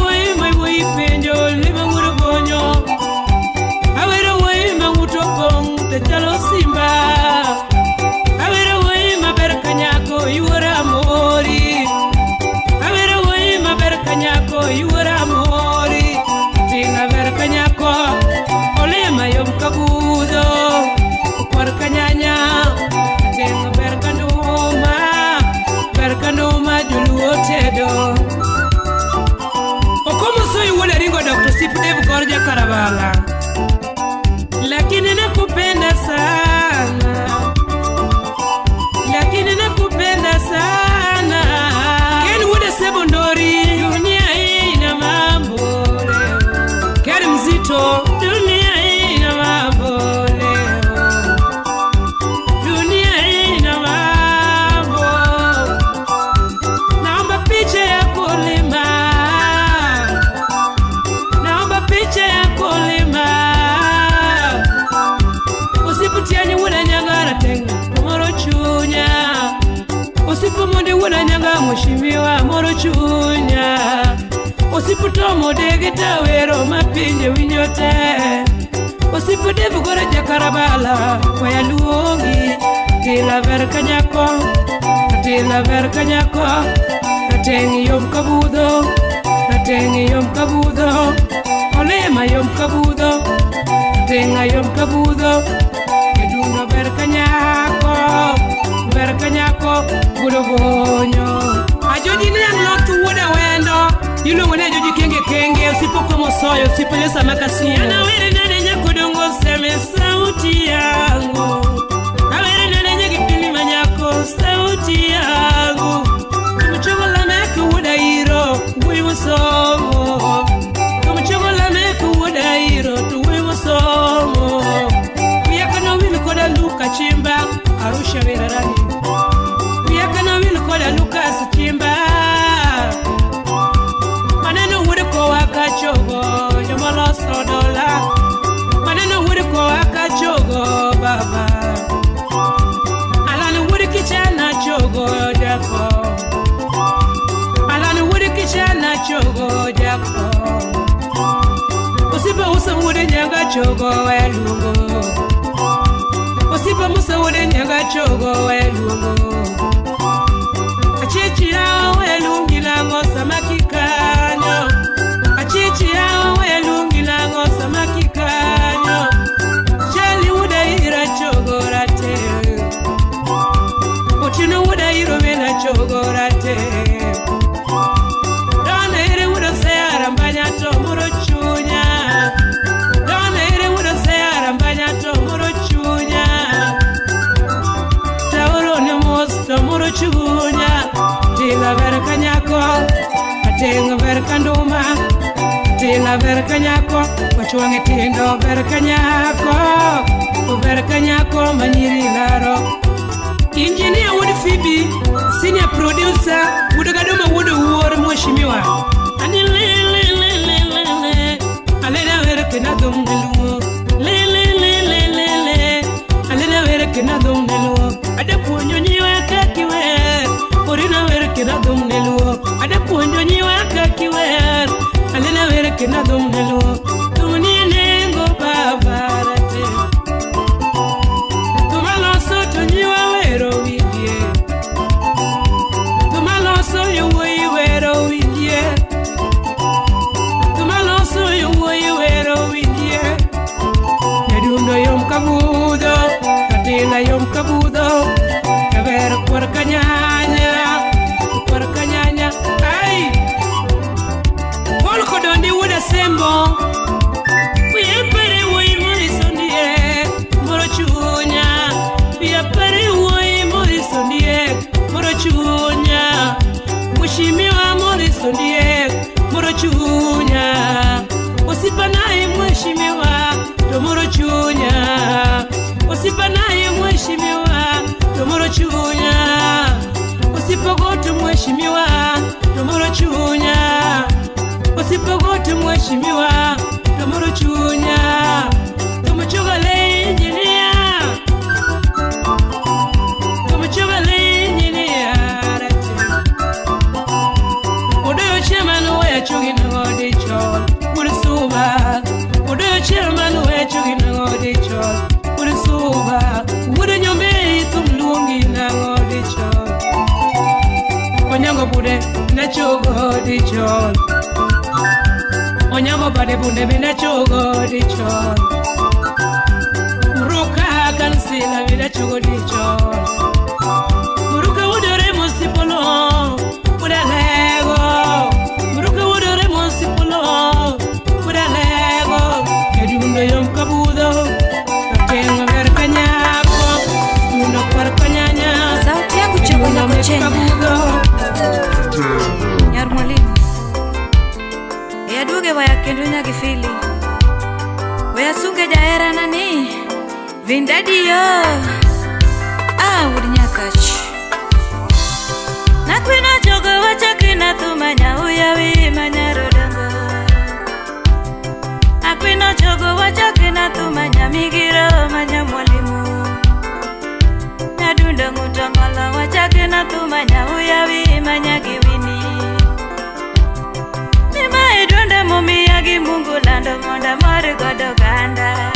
wei penjo. Lima wudo bonyo. Awero wema wuto pong. Te chalo simba. Awero wema berkanyako. Yuwara mori. Awero wema berkanyako. Yuwara mori. Tina berkanyako. Olema yom kabudho. Ukwar kanyanya. Tengo berkandoma. Berkandoma juluo tedo. Okomo soy wole ringo Dr. Sipdev Gorja Karabala. Lakini nakupenda sana. Lakini nakupenda sana. Ken wude sebondori. Dunia ina mambo leo. Keri mzito. Dunia ina mambo leo. Dunia ina mambo. Naomba picha ya kulima. Naomba picha ya kulima. Usiputiani wuna nyangara tenga. Moro chunya. Usipu mundi wuna nyanga mushimiwa. Moro chunya. Usipu tomo degi tawero mapinje winyote. Usipu devu gore Jakarabala kwa ya luongi. Tila verkanyako. Tila verkanyako. Natengi yom kabudho. Natengi yom kabudho. Olema yom kabudho. Tenga yom kabudho. Kedunga verkanyako. Verkanyako. Budo bonyo. Ajoji ni unlock wuda wendo. Yulu ngone ajoji kenge. Usipo mosoyo. Usipo nyesa makasi. Anawele nane nyakudongo seme sauti yangu. Awele nane nyakipili manyako sauti yangu. Kumuchogola meku wuda hiro. Uwe musomo. Kumuchogola meku wuda hiro. Tuwe musomo. Uyakana wili koda luka chimba. Arusha virarani. Uyakana wili koda luka chimba. Maneno wuri ko waka chogo. Jomolo sodola. Maneno wuri ko waka chogo baba. Alani wuri kichana chogo jako. Alani wuri kichana chogo jako. Usipa usa wuri nyanga chogo elungo. Usipa musa wuri nyanga chogo elungo. Achichi yao elungi lango samaki kanyo. Achichi yao elungi lango samaki kanyo. Chali wuda ira chogorate. Uchino wuda iro mena chogorate. Dona ire wuda sayara mbanya tomoro chunya. Dona ire wuda sayara mbanya tomoro chunya. Tauro ni mos tomoro chunya. Tila verkanyako. Atenga verkandoma. Tila verkanyako. Wachuange tindo verkanyako. Uverkanyako manyiri laro. Engineer Wood Phoebe, senior producer, Woodgadoma Wood War Moshimiwa. And in Lele, I let her work another Melu. Lele, I let her work another Melu. At the point you are kaki wear, or in a work another Melu. At the point you are kaki wear, I let her work another Melu. Tuni go Bavarate. Tumaloso to you are with you. Tumaloso you were with you. Tumaloso you were with you. Yadundo yom kabudo, Kadila yom kabudo, Kavera Porcanyanya, ay. Volko dondi would assemble. We are very way Morrisondier, Morochunya. We are very way Morrisondier, Morochunya. Mushimiwa Morrisondier, Morochunya. Osipanai Mushimiwa, Morochunya. Osipanai Mushimiwa, Morochunya. Osipogoto Mushimiwa, Morochunya. Osipogoto Mushimiwa, Morochunya. Tomochogale engineer. Tomochogale engineer. Odo chairman we chugin ngode chol. Ursuba. Odo chairman we chugin ngode chol. Ursuba. Udo nyombe tumlungi na ngode chol. Onyango bude na chogo de chol. Onyango bade bude na chogo de chol. Muruka kansila vida chogo de chol. Muruka udore musipolo, uda lego. Muruka udore musipolo, uda lego. Yadundo yom kabudo, kakenga verkanyako, uno parkanyanya. Sauti yangu chogo na kuchenga. Nyar mwalimu Yaduge waya kendo nyagifili Waya sunge jaera nani Vindadiyo Udi nyakach Nakwina chogo wachakina tumanya uyawi manyarodongo Nakwina chogo wachakina tumanya migiro manya mwalimu Nadunda ngutangala wachakina tumanya uyawi manya giwini Nima idonda mumiyagi Mungu lando monda mori godo ganda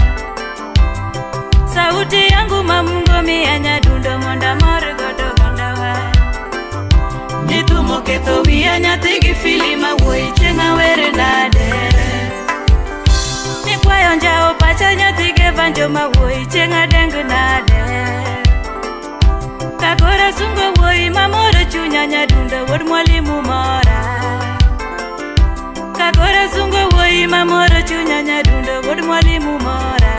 Sauti yangu mamungo miyanya dundo monda mori godo ganda wa Nitumo keto miyanya tigi filima woi chenga were nade Nikwayo njao pachanya tige vanjo mawoi chenga dengu nade Kakora sungo woi mamoro chunyanya dundo wod mwalimu mora Kakora sungo woi mamoro chunyanya dundo wod mwalimu mora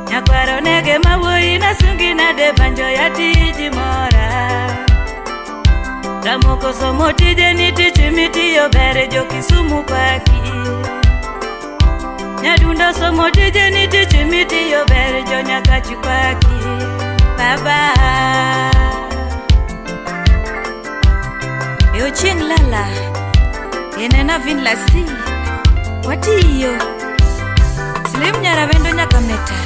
Nyakwaro nege mawoi na sungi na de banjo ya tiji mora Ramoko somo tije ni tichimiti yo bere jo Kisumu paki Nyadunda somo tije ni tichimiti yo bere jo Nyakachi paki Baba Yo ching lala Yenena vin lasti Wati iyo Slim nyara vendo nyakameta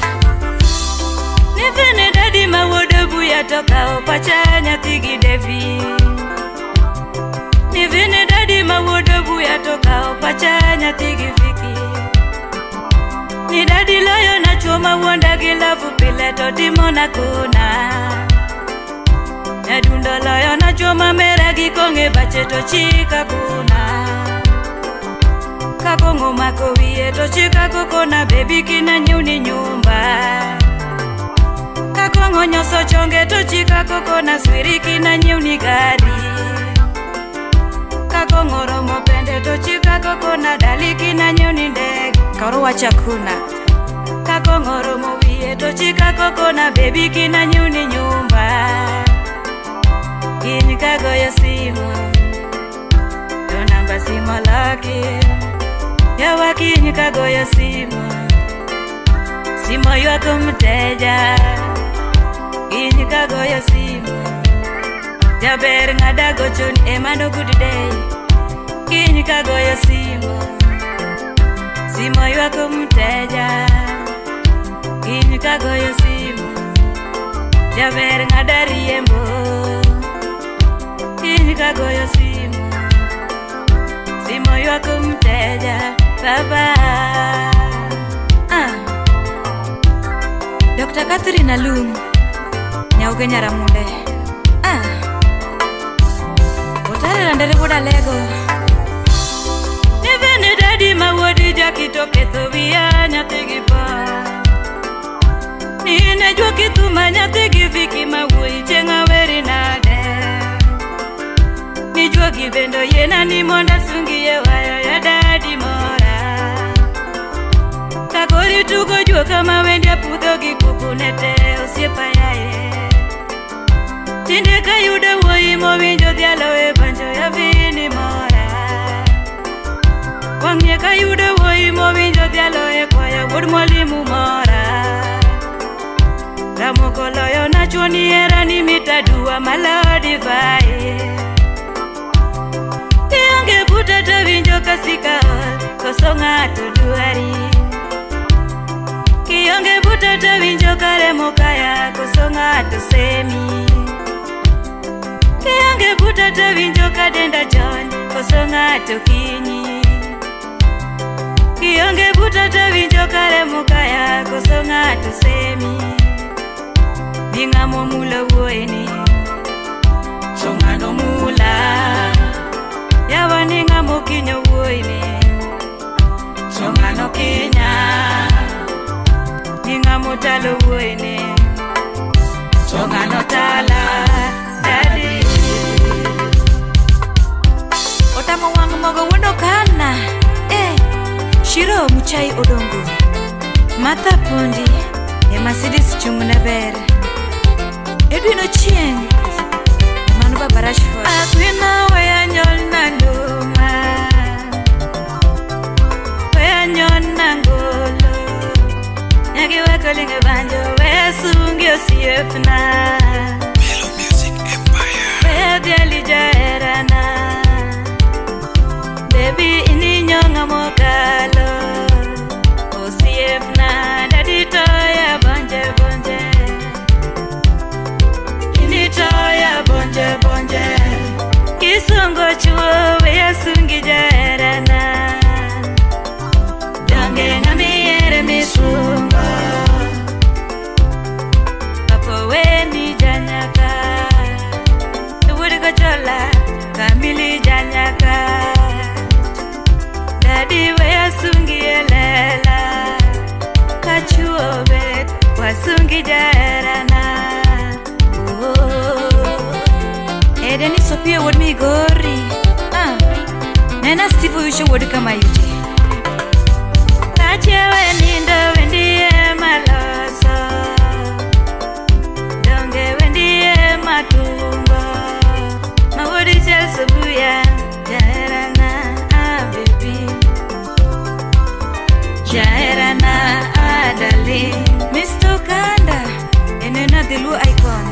Nifene dadi mawodo buya toka opacha nyatigi devi Nifene dadi mawodo buya toka opacha nyatigi viki Ni dadi loyo na choma wonda gilavu pile totimo na kuna Nyadundo loyo na choma meragi konge bache tochika kuna Kakongo makowie tochika kukona baby kina nyuni nyumba Kakongo nyoso chonge tochika kukona swiri kina nyuni gari Kakongo romo pende tochika kukona dali kina nyuni ndege Karuwa chakuna Kakongo romo wie tochika kukona baby kina nyuni nyumba Kini kagoyo simu Yo namba simu laki Yawa kini kagoyo simu Simo ywako mteja Kiny kagoyo simu Jaber ng'ada gochon emano good day Kiny kagoyo simu Simo ywako mteja Kiny kagoyo simu Jaber ng'ada riembo Kiny kagoyo simu Simo ywako mteja Baba Dr. Catherine Alum Nyauge Nyaramunde Otare landere boda lego Nevene daddy mawodi jakito ketho via nyathigi pa Nine jwa kituma nyathigi viki mawoi chenga weri nade Nijwa gibendo yena ni monda sungi ye wayo ya daddy mora Kakori tuko jwa kama wendia pudho gipukunete osiepa yae Tinde kayuda woi mowinjo dhialo e banjo ya vini mora Wang'ye kayuda woi mowinjo dhialo e kwaya wuod mwalimu mora Ramoko loyo nachwoni era ni mitadua malodi vai Kionge buta to winjo kasika koso ng'ato duari Kionge buta to winjo kare mokaya koso ng'ato semi Kionge buta to winjo kadenda jon koso ng'ato kinyi Kionge buta to winjo kare mokaya koso ng'ato semi Ningamo mula wuoyni Songano mula Yawa ningamo kinyo wuoyni Songano kinya Ningamo talo wuoyni Songano tala Daddy Otamo wangu mogo wundo kana Shiro Muchai Odongo Martha Pondi Mercedes chunguna ber Edwin Ochieng Manu Baba Rashford Akwina wea nyol nanduma Wea nyol nangolo Nyagi weko linge banjo Wea sungi osiepna Melo Music Empire. Wea diali jaerana Baby ini nyonga mokalo Osiepna Daddy toya bonje bonje Ini toya bonje bonje Kisungo chuo wea sungi jaerana Donge ngami ere misungo Papo weni janyaka Tuwuri kochola kamili janyaka Daddy wea sungi elela Kachuo bet wasungi jaerana Edeni Sophia would me gori Nena Steve wisho would kama yute Kachewe nindo wendie maloso Donge wendie matumbo Mawodi chelso buya jaerana baby Jaerana adali Mr. Kanda Enena dilu icon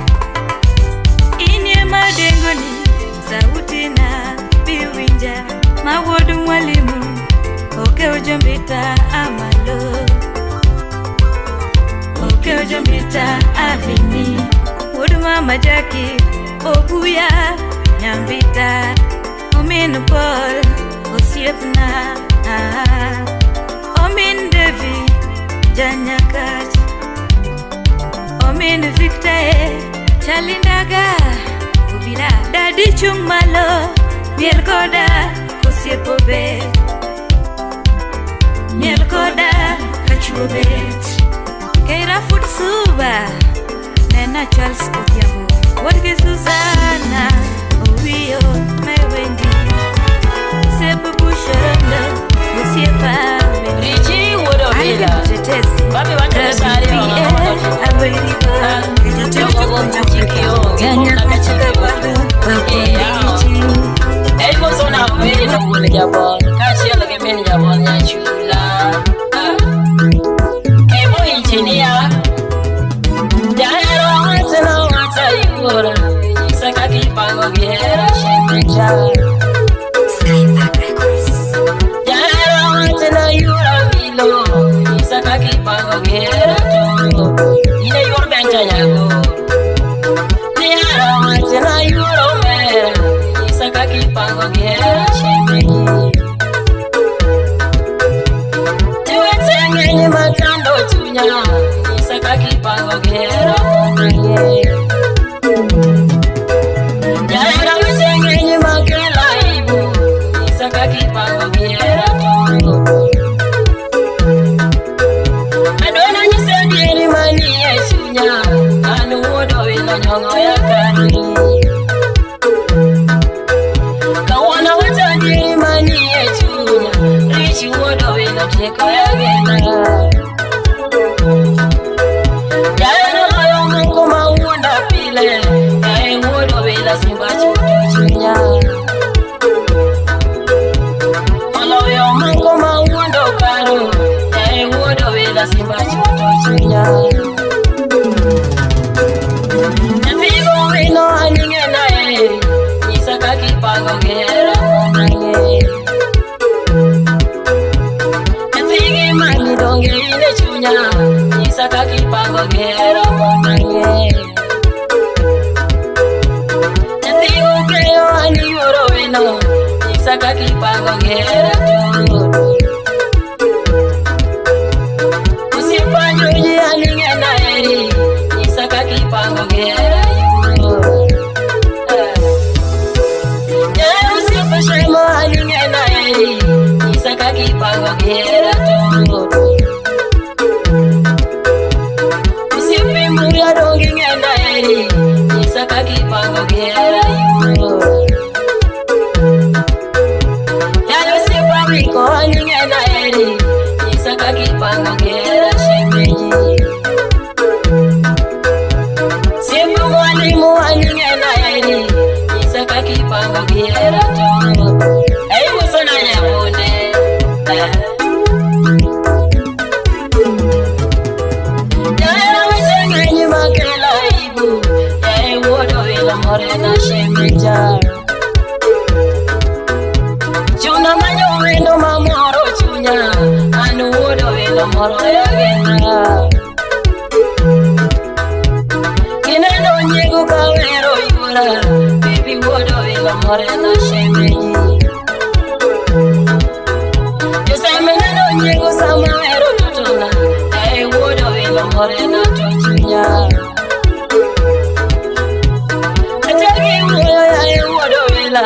Inye madengoni Sauti na biwinja Mawodu mwalimu Oke ujombita amalo Oke ujombita avini Wodu mama Jackie Obuya Nyambita Ominu Paul Osiepna Omin Devi Janyakat Omin Victor Chalindaga Ubira Daddy Chumalo Miel koda Kosiepo bet Miel koda Kachuo bet Keira Food Suba Nena Charles Odhiambo Wadge Susanna Owio Mewendi Sepu Busharanda Osiepa Richi wodo bila Babi wanja sari Jogo mchikio Ganya kachika Elmo zona wili na mwile jabon Kachi ya lage meni jabon ya chula Kemo inchini yuora Saka kipango gera shemeja Jara watena yuora milo Saka kipango gera jo Ine yuora bencha nyago Jara watena yuora mera Saka kipango gera shemeji Tewe tenge matando chunya Saka kipango gera Jara wetenge makela ibu Saka kipango gera Adona nyisendiri mani yesunya Anu wodo wila nyongo ya kari Kawana wetendiri mani yesunya Richi wodo wila cheko ya gena Jana ayo mungu mawunda pile Yae wodo wila simba chunya Malo yo mungu mawundo karo Yae wodo wila simba chunya Nfigo wino aninge nae Nisaka kipango gera monange Nfigi mani donge ine chunya Nisaka kipango gera monange Nfigo keyo ani yoro wino Nisaka kipango gera Usipanyo ye aninge naeri Nisaka kipango gera Usipashemo aninge naeri Nisaka kipango gera Usipimuya dongi ngenda eri Nisaka kipango gera Yayo sipamiko aninge naeri Nisaka kipango gera shemeji Sipu mwalimu aninge naeri Nisaka kipango gera Eibu sana nyabune Jara wetenge nyima kela ibu Yae wodo wila morena shemeja Chuna manyo wendo mamoro chunya Anu wodo wila moro ya gena Kineno nyego kawero yura Baby wodo wila morena shemeji Yosemeneno nyego samawero tutuna Yae wodo wila morena chunya Atagi woyo yae wodo wila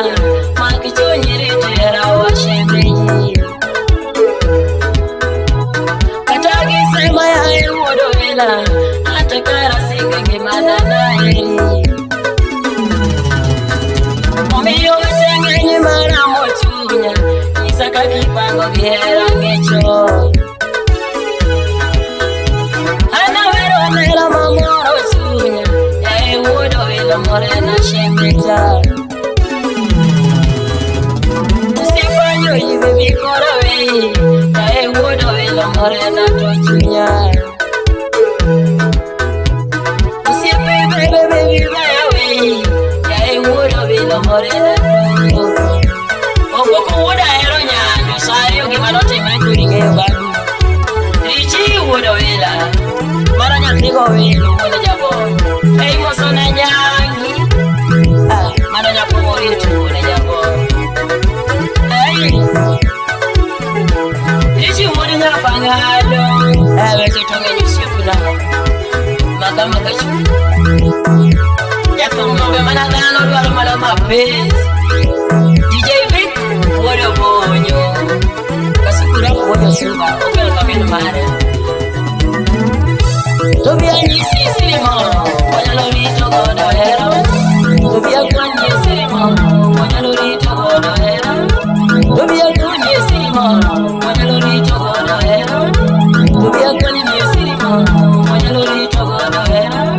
Makicho nyiri jera wa shemeji Atagi sema yae wodo wila Atakara singe mana nae Omiyo wetenge nyimara mochunya Nisaka kipango gera ngecho Ana wero nela mamoro chunya Yae wodo wila morena shemeja Usipanyo yive mikora wei Yae wodo wila morena tochunya Usipi bebe baya wei Yae wodo wila morena tochunya Ogoku woda hero nyanyo Sayo gimanote mekuri ngebagu Richi wodo wila Maranya tigo wilo woda jabo Hey moso na nyanyi Maranya kumo itu woda jabo Hey Richi woda nga fangalo Weche tonge nyusiopula Makama kachu Yakumobe managano duwalo malo mapezi DJ Vic wodo bonyo Kasukura wodo suba Okelo kamino mare Tobia nyisi silimo Wanyalori togodo hero Tobia kwenye silimo Wanyalori togodo hero Tobia kwenye silimo Wanyalori togodo hero Tobia kwenye silimo Wanyalori togodo hero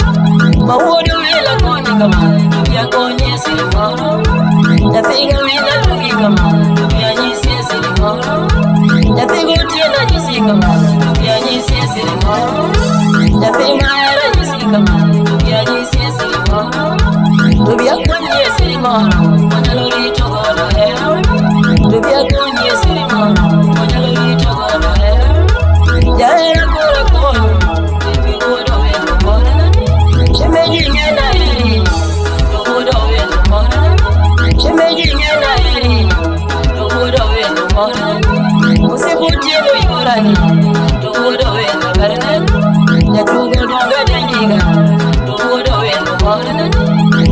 Mawodo wela kwenye kama Tobia kwenye silimo Napiga wina tuki kama Tobia nyisi silimo Napiga tena nyisi kama Tobia nyisi silimo Napiga era nyisi kama Tobia nyisi silimo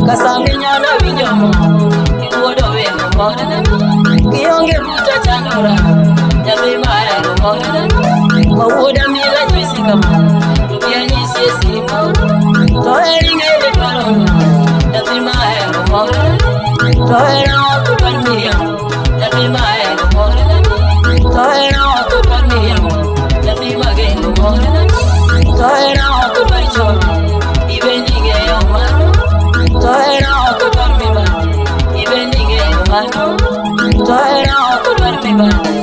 Kasaminyana winjomo Iwodo wendo morena Kionge buta chanora Nyathi mahero morena Wawuoda mila nyisi kama Tubia nyisi esiri moro Toheri ng'ede dwarona Nyathi mahero morena Tohera oko dwar Miriam Nyathi mahero morena Tohera oko dwar Miriam Nyathi magendo morena Tohera oko dwar chome Ibendi ng'eyo mano Tohera oko dwar mibande Ibendi ng'eyo mano Tohera oko dwar mibande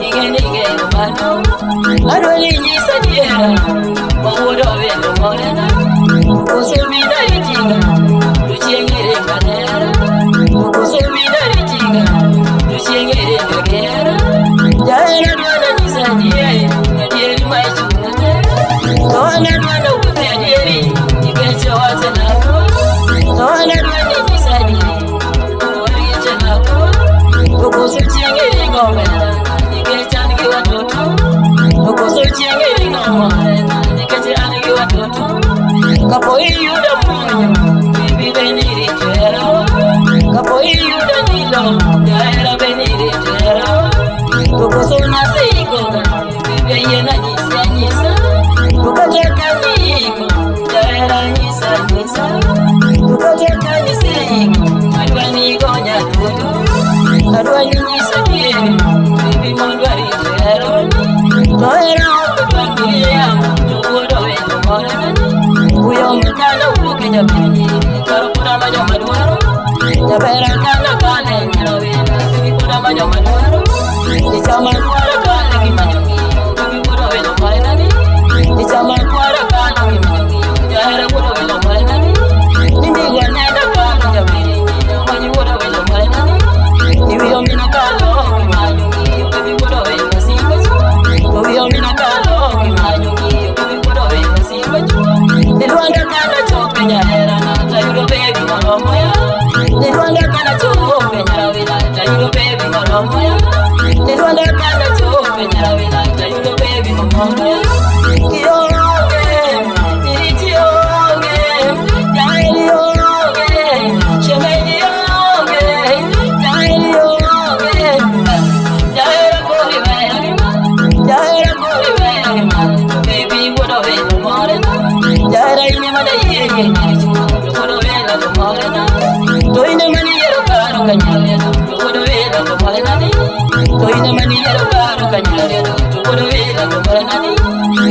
Igendi ng'eyo mano Adwani nyisa diera Wawuodo wendo morena Koso bida itinga Luchieng'ere kanera Koso bida itinga Luchieng'ere kagera Jaera dwana nyisa diera Adieri maichung'ane Tohana dwana wuthi adieri Ikeche wate nako Tohana dwana nyisa dieri Wariche nako Koso chieng'ere ngomena Ikeche angi watoto Koso chieng'ere ngomena Ikeche angi watoto Kapo iyuda munyo Bibi beniri tera Kapo iyuda nilo Jaera beniri tera Koso nase ikoga Bibi yena nyisa nyisa Tukacheka nyiko Jaera nyisa nyisa Tukacheka nyisiko Adwani gonya tutu Adwani nyisa kieri Bibi mondwari tera Tohera oko dwar Miriam Tuwodo wendo morena Uyome kana uke nyabini Karo kuda majo madwaro Jabera kana kane nyarawena Bibi kuda majo madwaro Nichama kwara kana kimanyongi Bibi kuda wendo morenani Nichama kwara kana kimanyongi Jahera kuda wendo morenani Nindigwa nenda kana nyabini Manyi kuda wendo morenani Niwiyomi na kalo kimanyongi Bibi kuda wendo simba Niwiyomi na kalo kimanyongi Bibi kuda wendo simba Nilwanda kana chope nyahera na Tayuro baby malomoya Nilwanda kana chope nyarawila Tayuro baby malomoya Nilwanda kana chope nyarawila Tayuro baby malomoya Kionge, nilichionge Jailionge, shemelionge Jailionge Jaira kori vayarima Jaira kori vayarima Baby wodo vendo morena Jaira ine mana yeye Wodo vendo to morena To ine mani yero karo kanyale Wodo vendo to morena To ine mani yero karo kanyale Wodo vendo to morena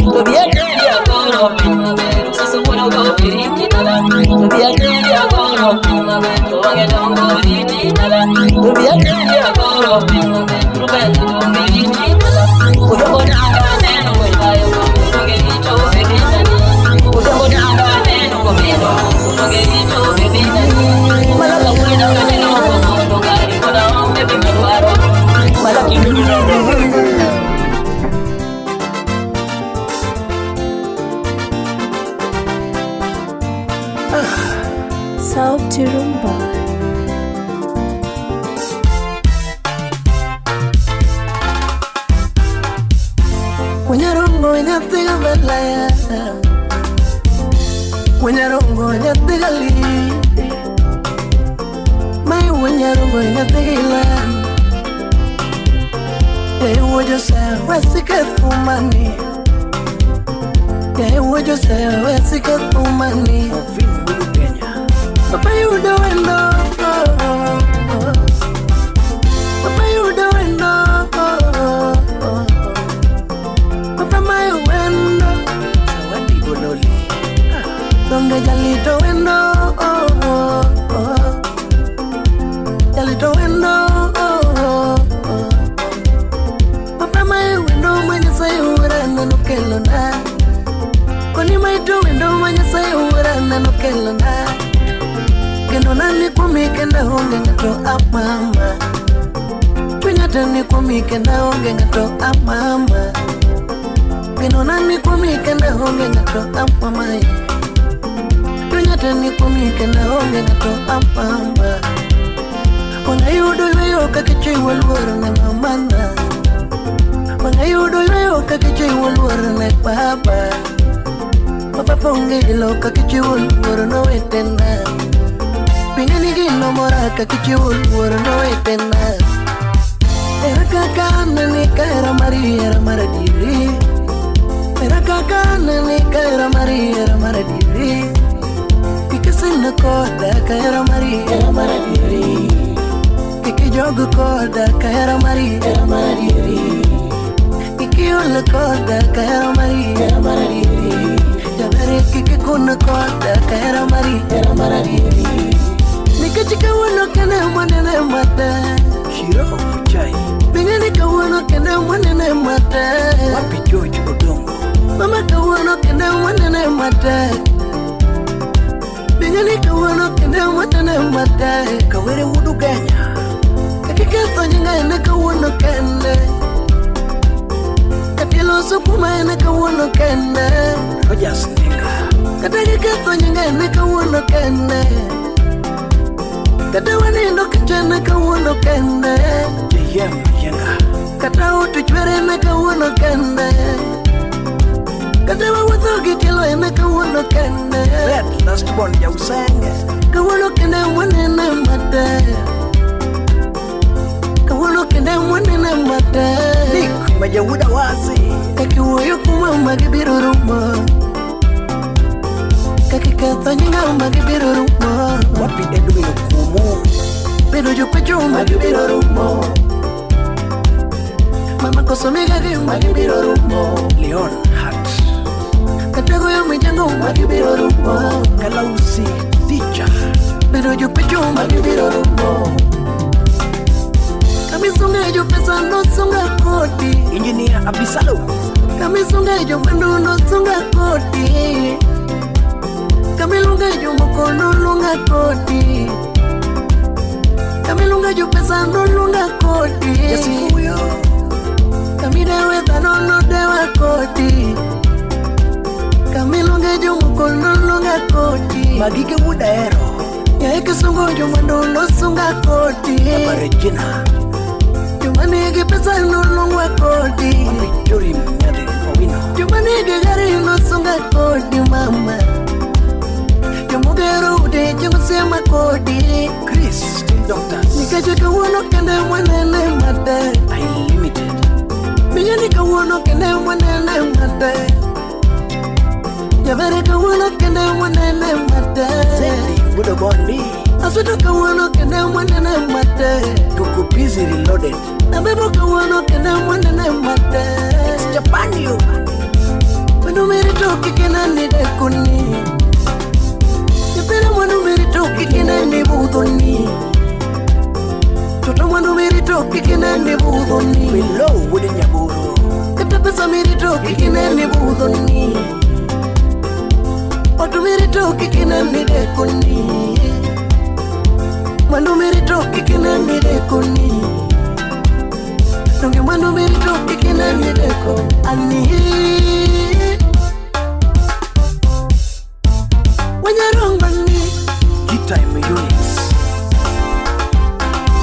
To biateri akoro pinma beru Sasu wodo go piriti tala To biateri akoro pinma beru Wange dongo riti tala To biateri akoro pinma beru Benda dongo riti tala Uyogo nanga neno mwilayo Uyoge rito bebinani Uyogo nanga neno komino Uyoge rito bebinani Malaka wina kaneno Komondo gari koda ombe bimaduaro Malaki Sauti Rumba. Wenyarongo nyathiga belaya Wenyarongo nyathiga li Mai wenyarongo nyathiga ilan Wojo se wesike fumani Wojo se wesike fumani Papa you doing no Papa you doing no Papa my window What do you know Donde jalito window Jalito window Papa my window Manya say urana no kelona Koni my do window Manya say urana no kelona Kendo nani kumike na honge ngato amama Pinyata ni kumike na honge ngato amama Kendo nani kumike na honge ngato amama Pinyata ni kumike na honge ngato amama Wanga yudo yuyo kakichi walwara na mamana Wanga yudo yuyo kakichi walwara na baba Papa ponge ilo kakichi walwara na wetenda Pingani gino moraka kichiul no etena. Era kakana ni kaira Maria maradiri. Era kakana ni kaira Maria maradiri. Ikasina koda kaira Maria maradiri. Ikijogu koda kaira Maria maradiri. Ikiula koda kaira Maria maradiri. Jabari kikikuna koda kaira Maria maradiri. Nikachika wano kena mwanene mata Shiro Chai Bingani kawano kena mwanene mata Wapi George Odongo Mama kawano kena mwanene mata Bingani kawano kena mwanene mata Kawere wudu Kenya Kakikeso nyinga ene kawano kene Katilo sukuma ene kawano kene Rojas Ninga Katakikeso nyinga ene kawano kene Kata wanindo kichene kawano kende J.M. Yenga Kata utu chwere na kawano kende Kata wawathogi kilo ene kawano kende Red last born ya usenge Kawano kende mwanene mate Kawano kende mwanene mate Nick Majawuda wazi Kakiwoyo kuma magibiru rumo Kakikatha nyinga magibiru rumo Wapi Edwin Kumu Pero yo pecho magibiru rumo Mama kosomiga di magibiru rumo Leon Hart Katago yo mijango magibiru rumo Kalausi Teacher Pero yo pecho magibiru rumo Kamisunga yo pesa no sunga koti Engineer Abisalo Kamisunga yo mando no sunga koti Kamilunga yo mokono lunga koti Kamilunga yo pesa no lunga koti Yasifuyo Kamidewe no dewa koti Kamilunga yo mokono lunga koti Magike Wudero Ya kisungo yo mando no sunga koti Regina Jumanigi pesa no lunga koti Wapi Jorim Nyadin Owino Jumanigi gari no sunga koti mama Mugero ude jengo sema kodi Chris Doctors Nikacheka wano kende mwanene mate Unlimited Miyanika wano kende mwanene mate Yavereka wano kende mwanene mate Sandy Budo Bondi Asutoka wano kende mwanene mate Tukupizi Reloaded Nabeboka wano kende mwanene mate Japan you Wano meritoki kena nide kuni Yapera mwanu meritoki kena nibudhoni Toto mwanu meritoki kena nibudhoni Below Wudi Nyaburu Kata pesa meritoki kena nibudhoni Otu meritoki kena nidekoni Mwanu meritoki kena nidekoni Nonge mwanu meritoki kena nideko Ani Wanyarongani G-Time Units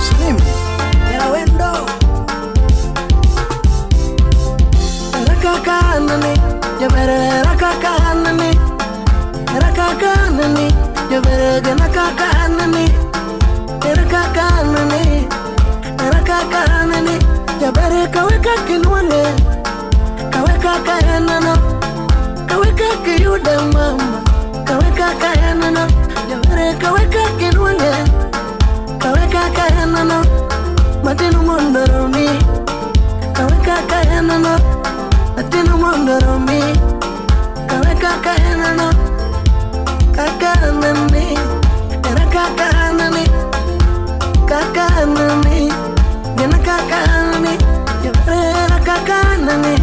Slim Yarawendo Rakakanani Jabere rakakanani Rakakanani Jabere ganakakanani Rakakanani Rakakanani Jabere kaweka kinwane Kaweka kayanano Kaweka kiyuda mama Kaweka kayanano Jabere kaweka kinwane Kaweka kayanano Matinu mondoromi Kaweka kayanano Matinu mondoromi Kaweka kayanano Kakanani Rakakanani Kakanani Gana kakanani Jabere rakakanani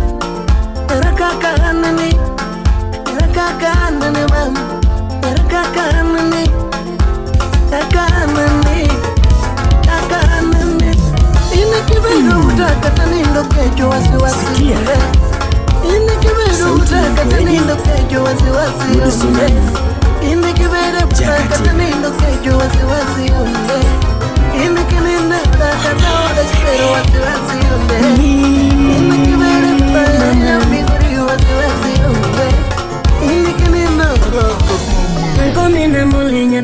Rakakanani Rakakanani mama Rakakanani Rakakanani Rakakanani Ina kibero utaka tanindo kejo wasiwasi Ina kibero utaka tanindo kejo wasiwasi Ina kibero utaka tanindo kejo wasiwasi Ina kinenda utaka naoda spero wasiwasi Ina kibero utaka miguri wasiwasi Ina kinenda utaka Nkomina mulinya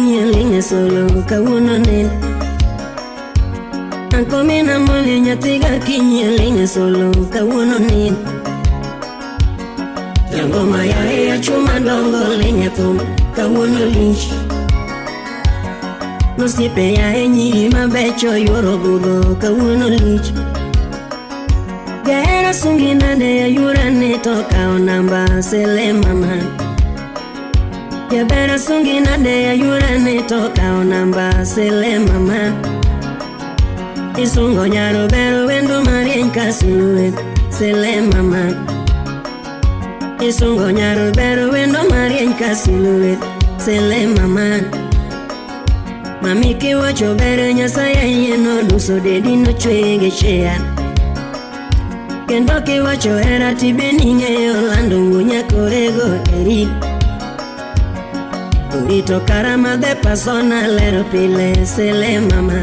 kinyeling solo kawuono nin. Anko mina moli nyathiga kinyeling solo kawuono nin. Jango maya ya chuma dongo linya thum kawuono lich. Nosiepe ya enyi mabecho yuoro budho kawuono lich. Gera sungi nade ya yurane toka onamba sele mama. Gera sungi nade ya yurane toka onamba sele mama. Isungo nyaro bero wendo marien kasuluet sele mama. Isungo nyaro bero wendo marien kasuluet sele mama. Mami kiwacho bero Nyasaye yeno duso dedi no chwege shea. Kendo kiwacho era tibeni ng'eyo lando ngunya korego eri. Urito karama de persona lero pile sele mama.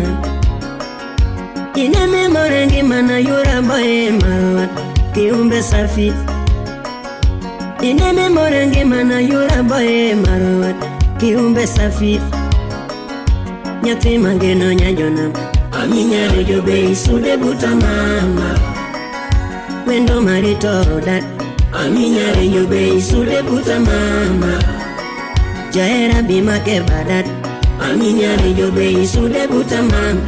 Ineme morengi mana yura boye marwat kiumbe safi. Ineme morengi mana yura boye marwat kiumbe safi. Nyathi mangeno nyanjona aminyare jobe isude buta mama. Wendo marito dat aminyare jobe isude buta mama. Jaera bima ke badat aminyare jobe isude buta mama.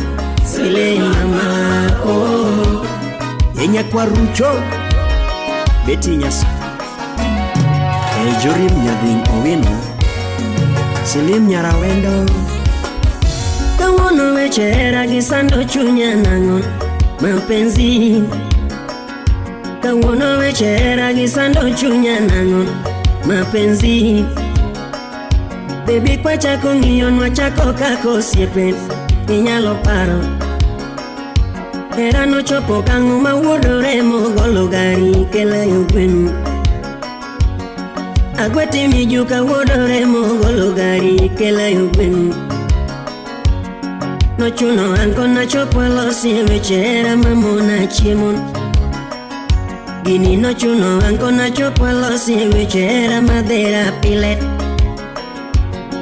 Sile mama oh Yenya kwa rucho Beti nyasa Jorim nyading owino Silim nyara wendo Kawono wechera gisando chunya nangon mapenzi. Kawono wechera gisando chunya nangon mapenzi. Baby kwa chako ngionwa chako kako siepen inyalo paro. Era no chopo kangu mawuodore mogolo gari kelayo gwenu. Agweti mijuka wuodore mogolo gari kelayo gwenu. No chuno anko na chopo losi wechera mamona chiemon. Gini no chuno anko na chopo losi wechera madera pilet.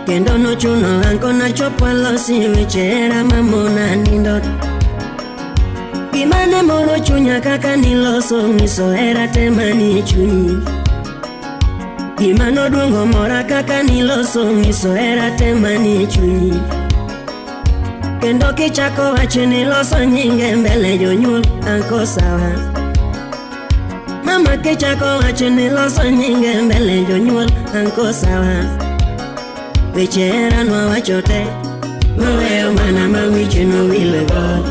Kendo no chuno anko na chopo losi wechera mamona nindot. Gimane moro chunya kaka niloso ngiso era temani chunyi. Gimano duongo mora kaka niloso ngiso era temani chunyi. Kendo kichako wache niloso nyinge mbele jonyuol anko sawa. Mama kichako wache niloso nyinge mbele jonyuol anko sawa. Weche era nwa wachote Maweo mana mawiche no wile God.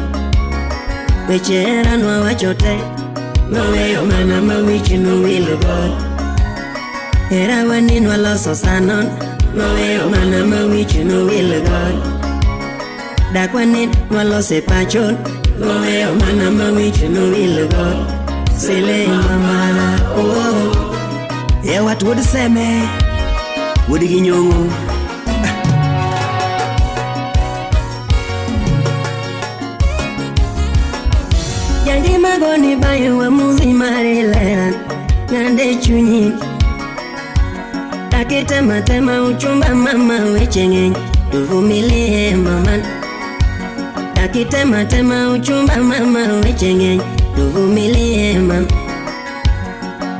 Weche era nwa wachote Maweo mana mawiche no wile God. Era wani waloso sanon Maweo mana mawiche no wile God. Dakwani walose pachon Maweo mana mawiche no wile God. Sile mama oh Ye watu wodi seme Wodi ginyongo Yandi magoni bayo wa muzi marilera Nande chunyi Takitema tema uchumba mama wechenge Tuvumilie mama. Takitema tema uchumba mama wechenge Tuvumilie mama.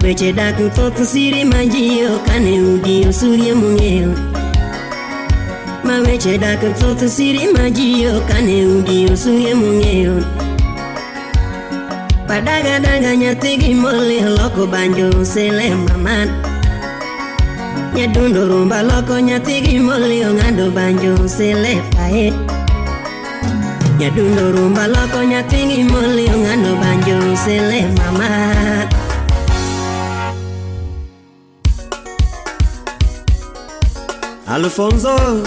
Weche daku toku siri majio kane udi usuri mungeo. Ma weche daku toku siri majio kane udi usuri mungeo. Padaga daga nyatigi moli loko banjo sele mama. Nyadundo rumba loko nyatigi moli ngado banjo sele pae. Nyadundo rumba loko nyatigi moli ngado banjo sele mama. Alfonso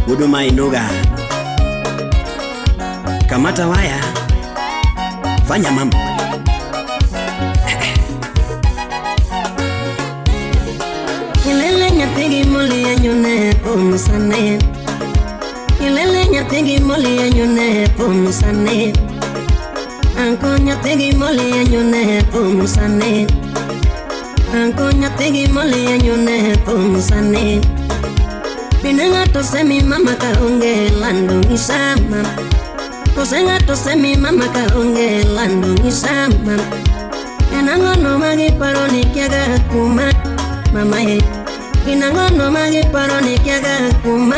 huduma inoga. Kamata waya, fanya mambo. Ilele nyatigi moli anyone pomusane. Ilele nyatigi moli anyone pomusane. Anko nyatigi moli anyone pomusane. Anko nyatigi moli anyone pomusane. gato se mi mama kaonge lando ngisama. Kose gato se mi mama kaonge lando ngisama. Enangono magi paroni kiaga kuma mama he. Enangono magi paroni kiaga kuma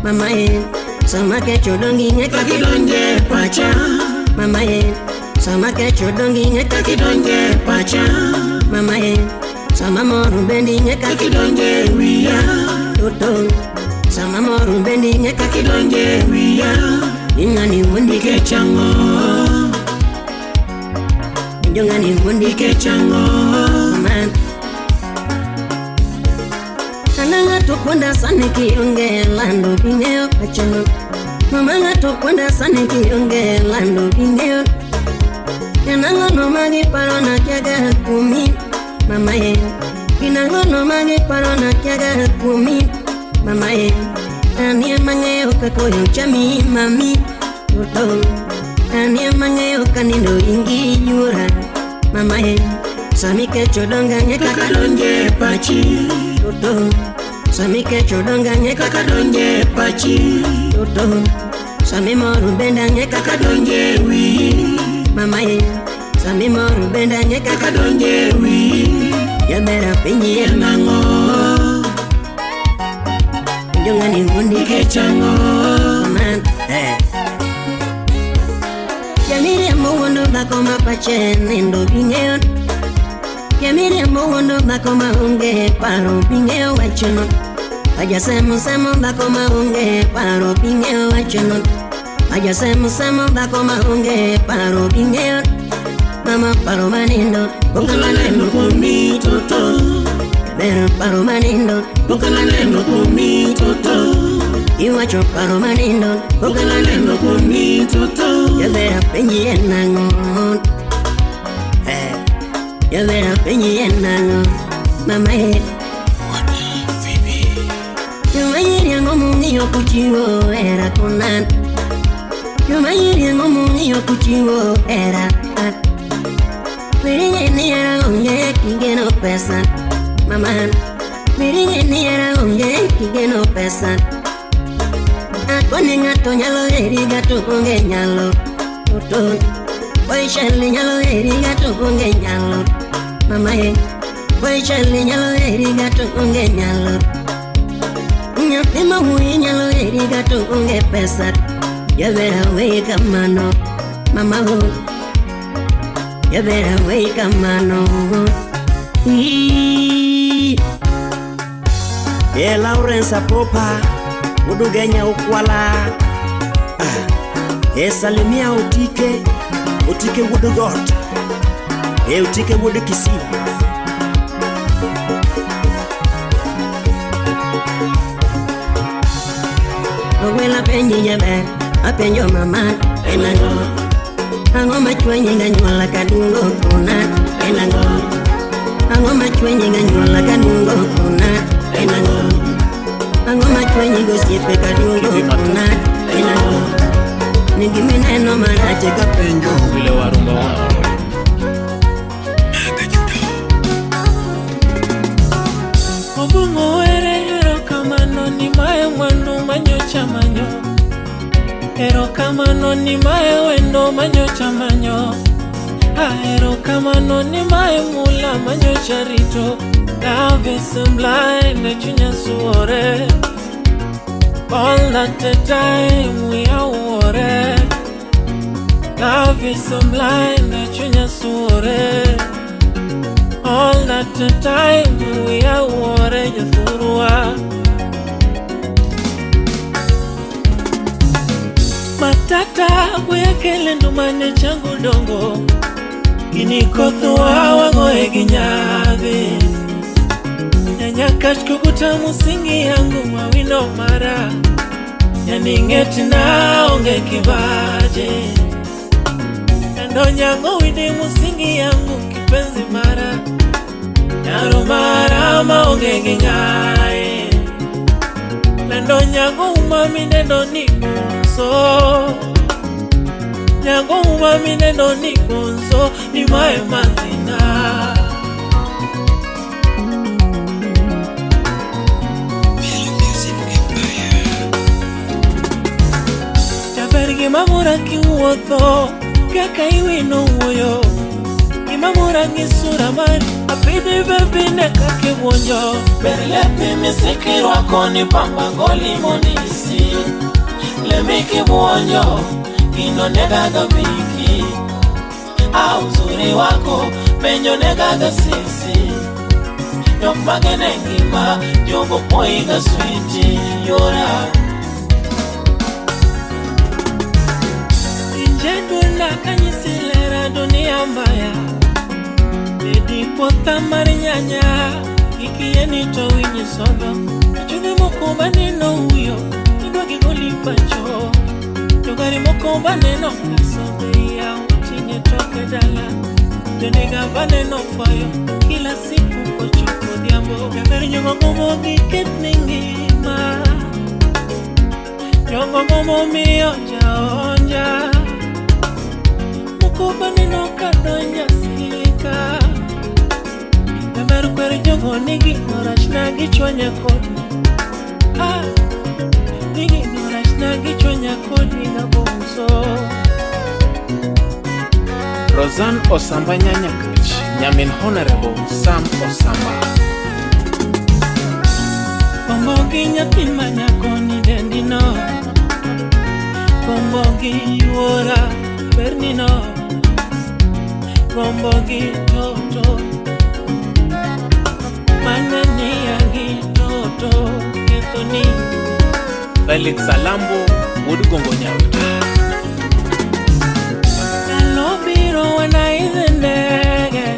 mama he. Sama ke chodongi ngeka kidonje pacha mama he. Sama ke chodongi ngeka kidonje pacha mama he. Sama moru bendi ngeka kidonje wiya toto. Sama moru bendi ngeka kidonje wiya. Ingani wundi ke chango. Jongani wundi ke chango man. Kananga tukwenda sane kionge lando bingeo pachono. Mamanga tukwenda sane kionge lando bingeo. Kananga magi parona kiaga kumi mama ye. Kinangono magi parona kiaga kumi mama ye. Anie mangeo kakoyo chami mami toto. Anie mangeo kanindo ingi yura mama ye. Sami ke chodonga ngeka kadonje pachi toto. Sami ke chodonga ngeka kadonje pachi toto. Sami moru benda ngeka kadonje wi mama ye. Sami moru benda ngeka kadonje wi. Ya bera pinyi ya nango. Jongani mundi ke chango man. Yamiri amowondo bako mapache nendo bingeo. Yamiri amowondo bako maunge paro bingeo wachono. Aja semo bako maunge paro bingeo wachono. Aja semo bako maunge paro bingeo. Mama paro manindo bukala nendo kumi toto. Bero paro manindo bukala nendo kumi toto. Iwacho paro manindo bukala nendo kumi toto. Yabera penyi enango. Yabera penyi enango mama he. Yumayiri yango mungiyo kuchiwo era kunan. Yumayiri yango mungiyo kuchiwo era. Miringe era onge kigeno pesa mama. Miringe era onge kigeno pesa. Akone ngato nyalo eri gato onge nyalo toto. Boy shali nyalo eri gato onge nyalo mama he. Boy shali nyalo eri gato onge nyalo. Nyatima hui nyalo eri gato onge pesa. Yabera we kamano mama ho. Yabera we kamano. Lawrence Popa udugenya ukwala. Salimia utike wudugot. Utike wudu kisi. Wela penyi yaber apenyo mama enango. Ango machwenye nganyuala kadungo kuna enango. Ango machwenye nganyuala kadungo kuna enango. Ango machwenye gosiepe kadungo kuna enango. Ningimine no manache kapenjo vile warunga wana. Obungo ero kamano ni mae mwendo manyocha manyo. Ero kamano ni mae wendo manyocha manyo. Ero kamano ni mae mula manyocha rito. Love is blind na chunya suore. All that the time we are war. Love is blind na chunya suore. All that the time we are war yathurua. Matata wekele ndumane changu dongo. Ginikothuwa wangoe ginyadhi. Nyanyakash kukuta musingi yangu mawino mara. Nyaningeti na onge kibaje. Nando nyango widi musingi yangu kipenzi mara. Nyaro mara maonge ginyae. Nando nyango umami nendo ni monso. Nyango umami nendo ni monso. Ni mae manzina. Music Empire. Gimamura kiwuotho kaka iwino wuoyo, gimamura ngisura mari apidhi bebine kaka iwuonjo. Berlepi misiki rwako ni pamba goli monisi, lemiki buonjo ino negaga biki, au uzuri wako penyo negaga sisi. Yok magene ngima jogo poiga switi yora. Injeduna kanyisilera dunia mbaya, Dedi pota marinyanya ikieni to winyi sodo. Chuni mokomba neno uyo Ndogi goli pancho Jogari mokomba neno Kasobe ya uchinye toke dala Joniga baneno fayo Kila siku kochoko diambo Gaberi nyongo ngomo giket ningima Nyongo ngomo miyo jaonja Mokomba neno kadonya sika Gaberu kwere jogo nigi Norash na gichwanya kodi Nigi norash na gichwanya kodi nga bonso. Rosanne Osamba Nyanyakach, Nyamin Honorable Sam Osamba. Kombogi nyathi manyakoni dendino, kombogi yuora bernino, kombogi toto, manani yangi toto ketoni. Felix Salambo, Woodgongo Nyawita. Biro wana izendege,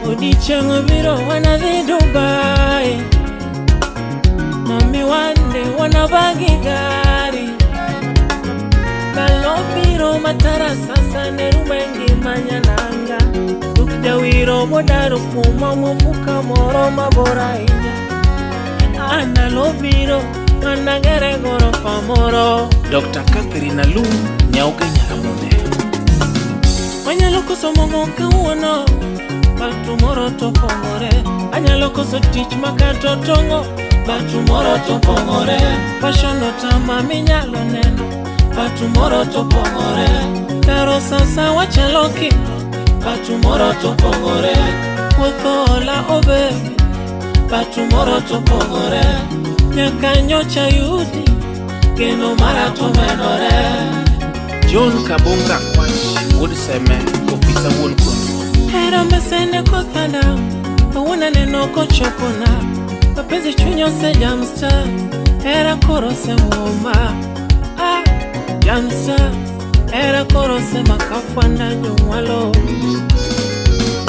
Odichengo biro wana zi Dubai, Mami wande wana bagi gari, Kalo biro matara sasa nerumengi manyananga, Dukja wiro modaru kuma mufuka moro mabora inya, Analo biro managere goro famoro. Dr. Catherine Alum, Nyauke Nyaramone. Anyalo koso mongo kawuono, but tomorrow to pongore. Anyalo koso tich makato tongo, but tomorrow to pongore. Passion otama minyalo neno, but tomorrow to pongore. Pero sasa wachalo kiko, but tomorrow to pongore. Kutola obebi, but tomorrow to pongore. Nyaka nyocha yudi, keno mara to menore. John Kabunga Kwanch, Woodseme, Officer Woolkun. Hera mesene kothana, Pawuna neno kochopona, Papezi chunyo se jamsta, Hera koro se mwoma. Jamsta, Hera koro se makafwana nyumwalo.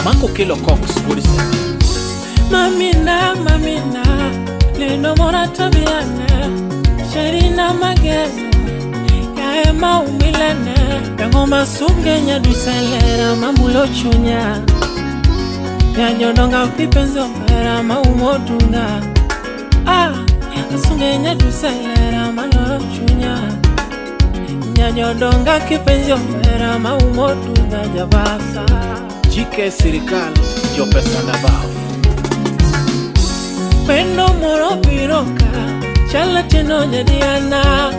Mango Kilo Cox, Woodseme. Mamina, Leno mora tabiane, Sherina mageno, Yaema umilene, Yango masunge nya duselera mamulo chunya, Yanyononga pipenzo mera maumotunga, Masunge nya duselera mamulo chunya, Yanyononga kipenzo mera maumotunga jabasa. Jike Sirikal, Jopesa Nabao. Pendo moro biroka, chala tino nyadiana.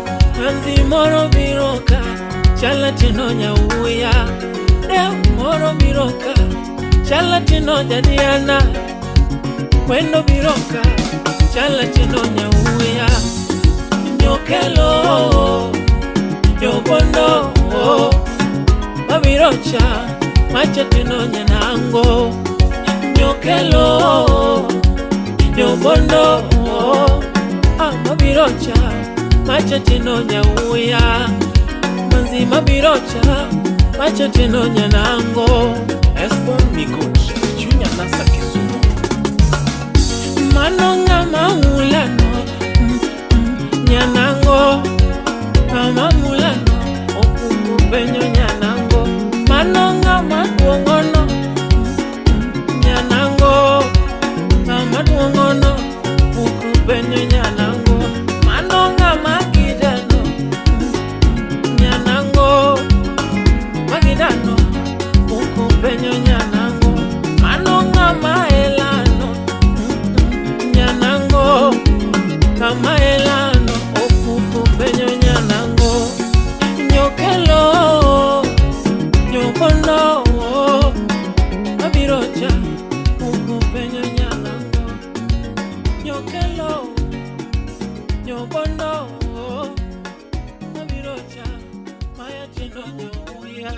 Anzi moro biroka, chala tino nyauya. Deo moro biroka, chala tino nyadiana. Pendo biroka, chala tino nyauya. Nyokelo, nyobondo, mabirocha, macha tino nyanango. Nyokelo, Nyobondo, mabirocha, macha tino nyauya. Manzi mabirocha, macha tino nyanango. Esbon Migot, Junior Nasa Kisumu. Manonga maulano, nyanango. Mamulano, okuku penyo nyanango. Manonga maduongono, nyanango. Maduongono, ukupenyo nyanango. Manonga magidano, nyanango. Magidano, ukupenyo nyanango. Manonga maelano, nyanango. nyobono mabirocha maya tindo nyoya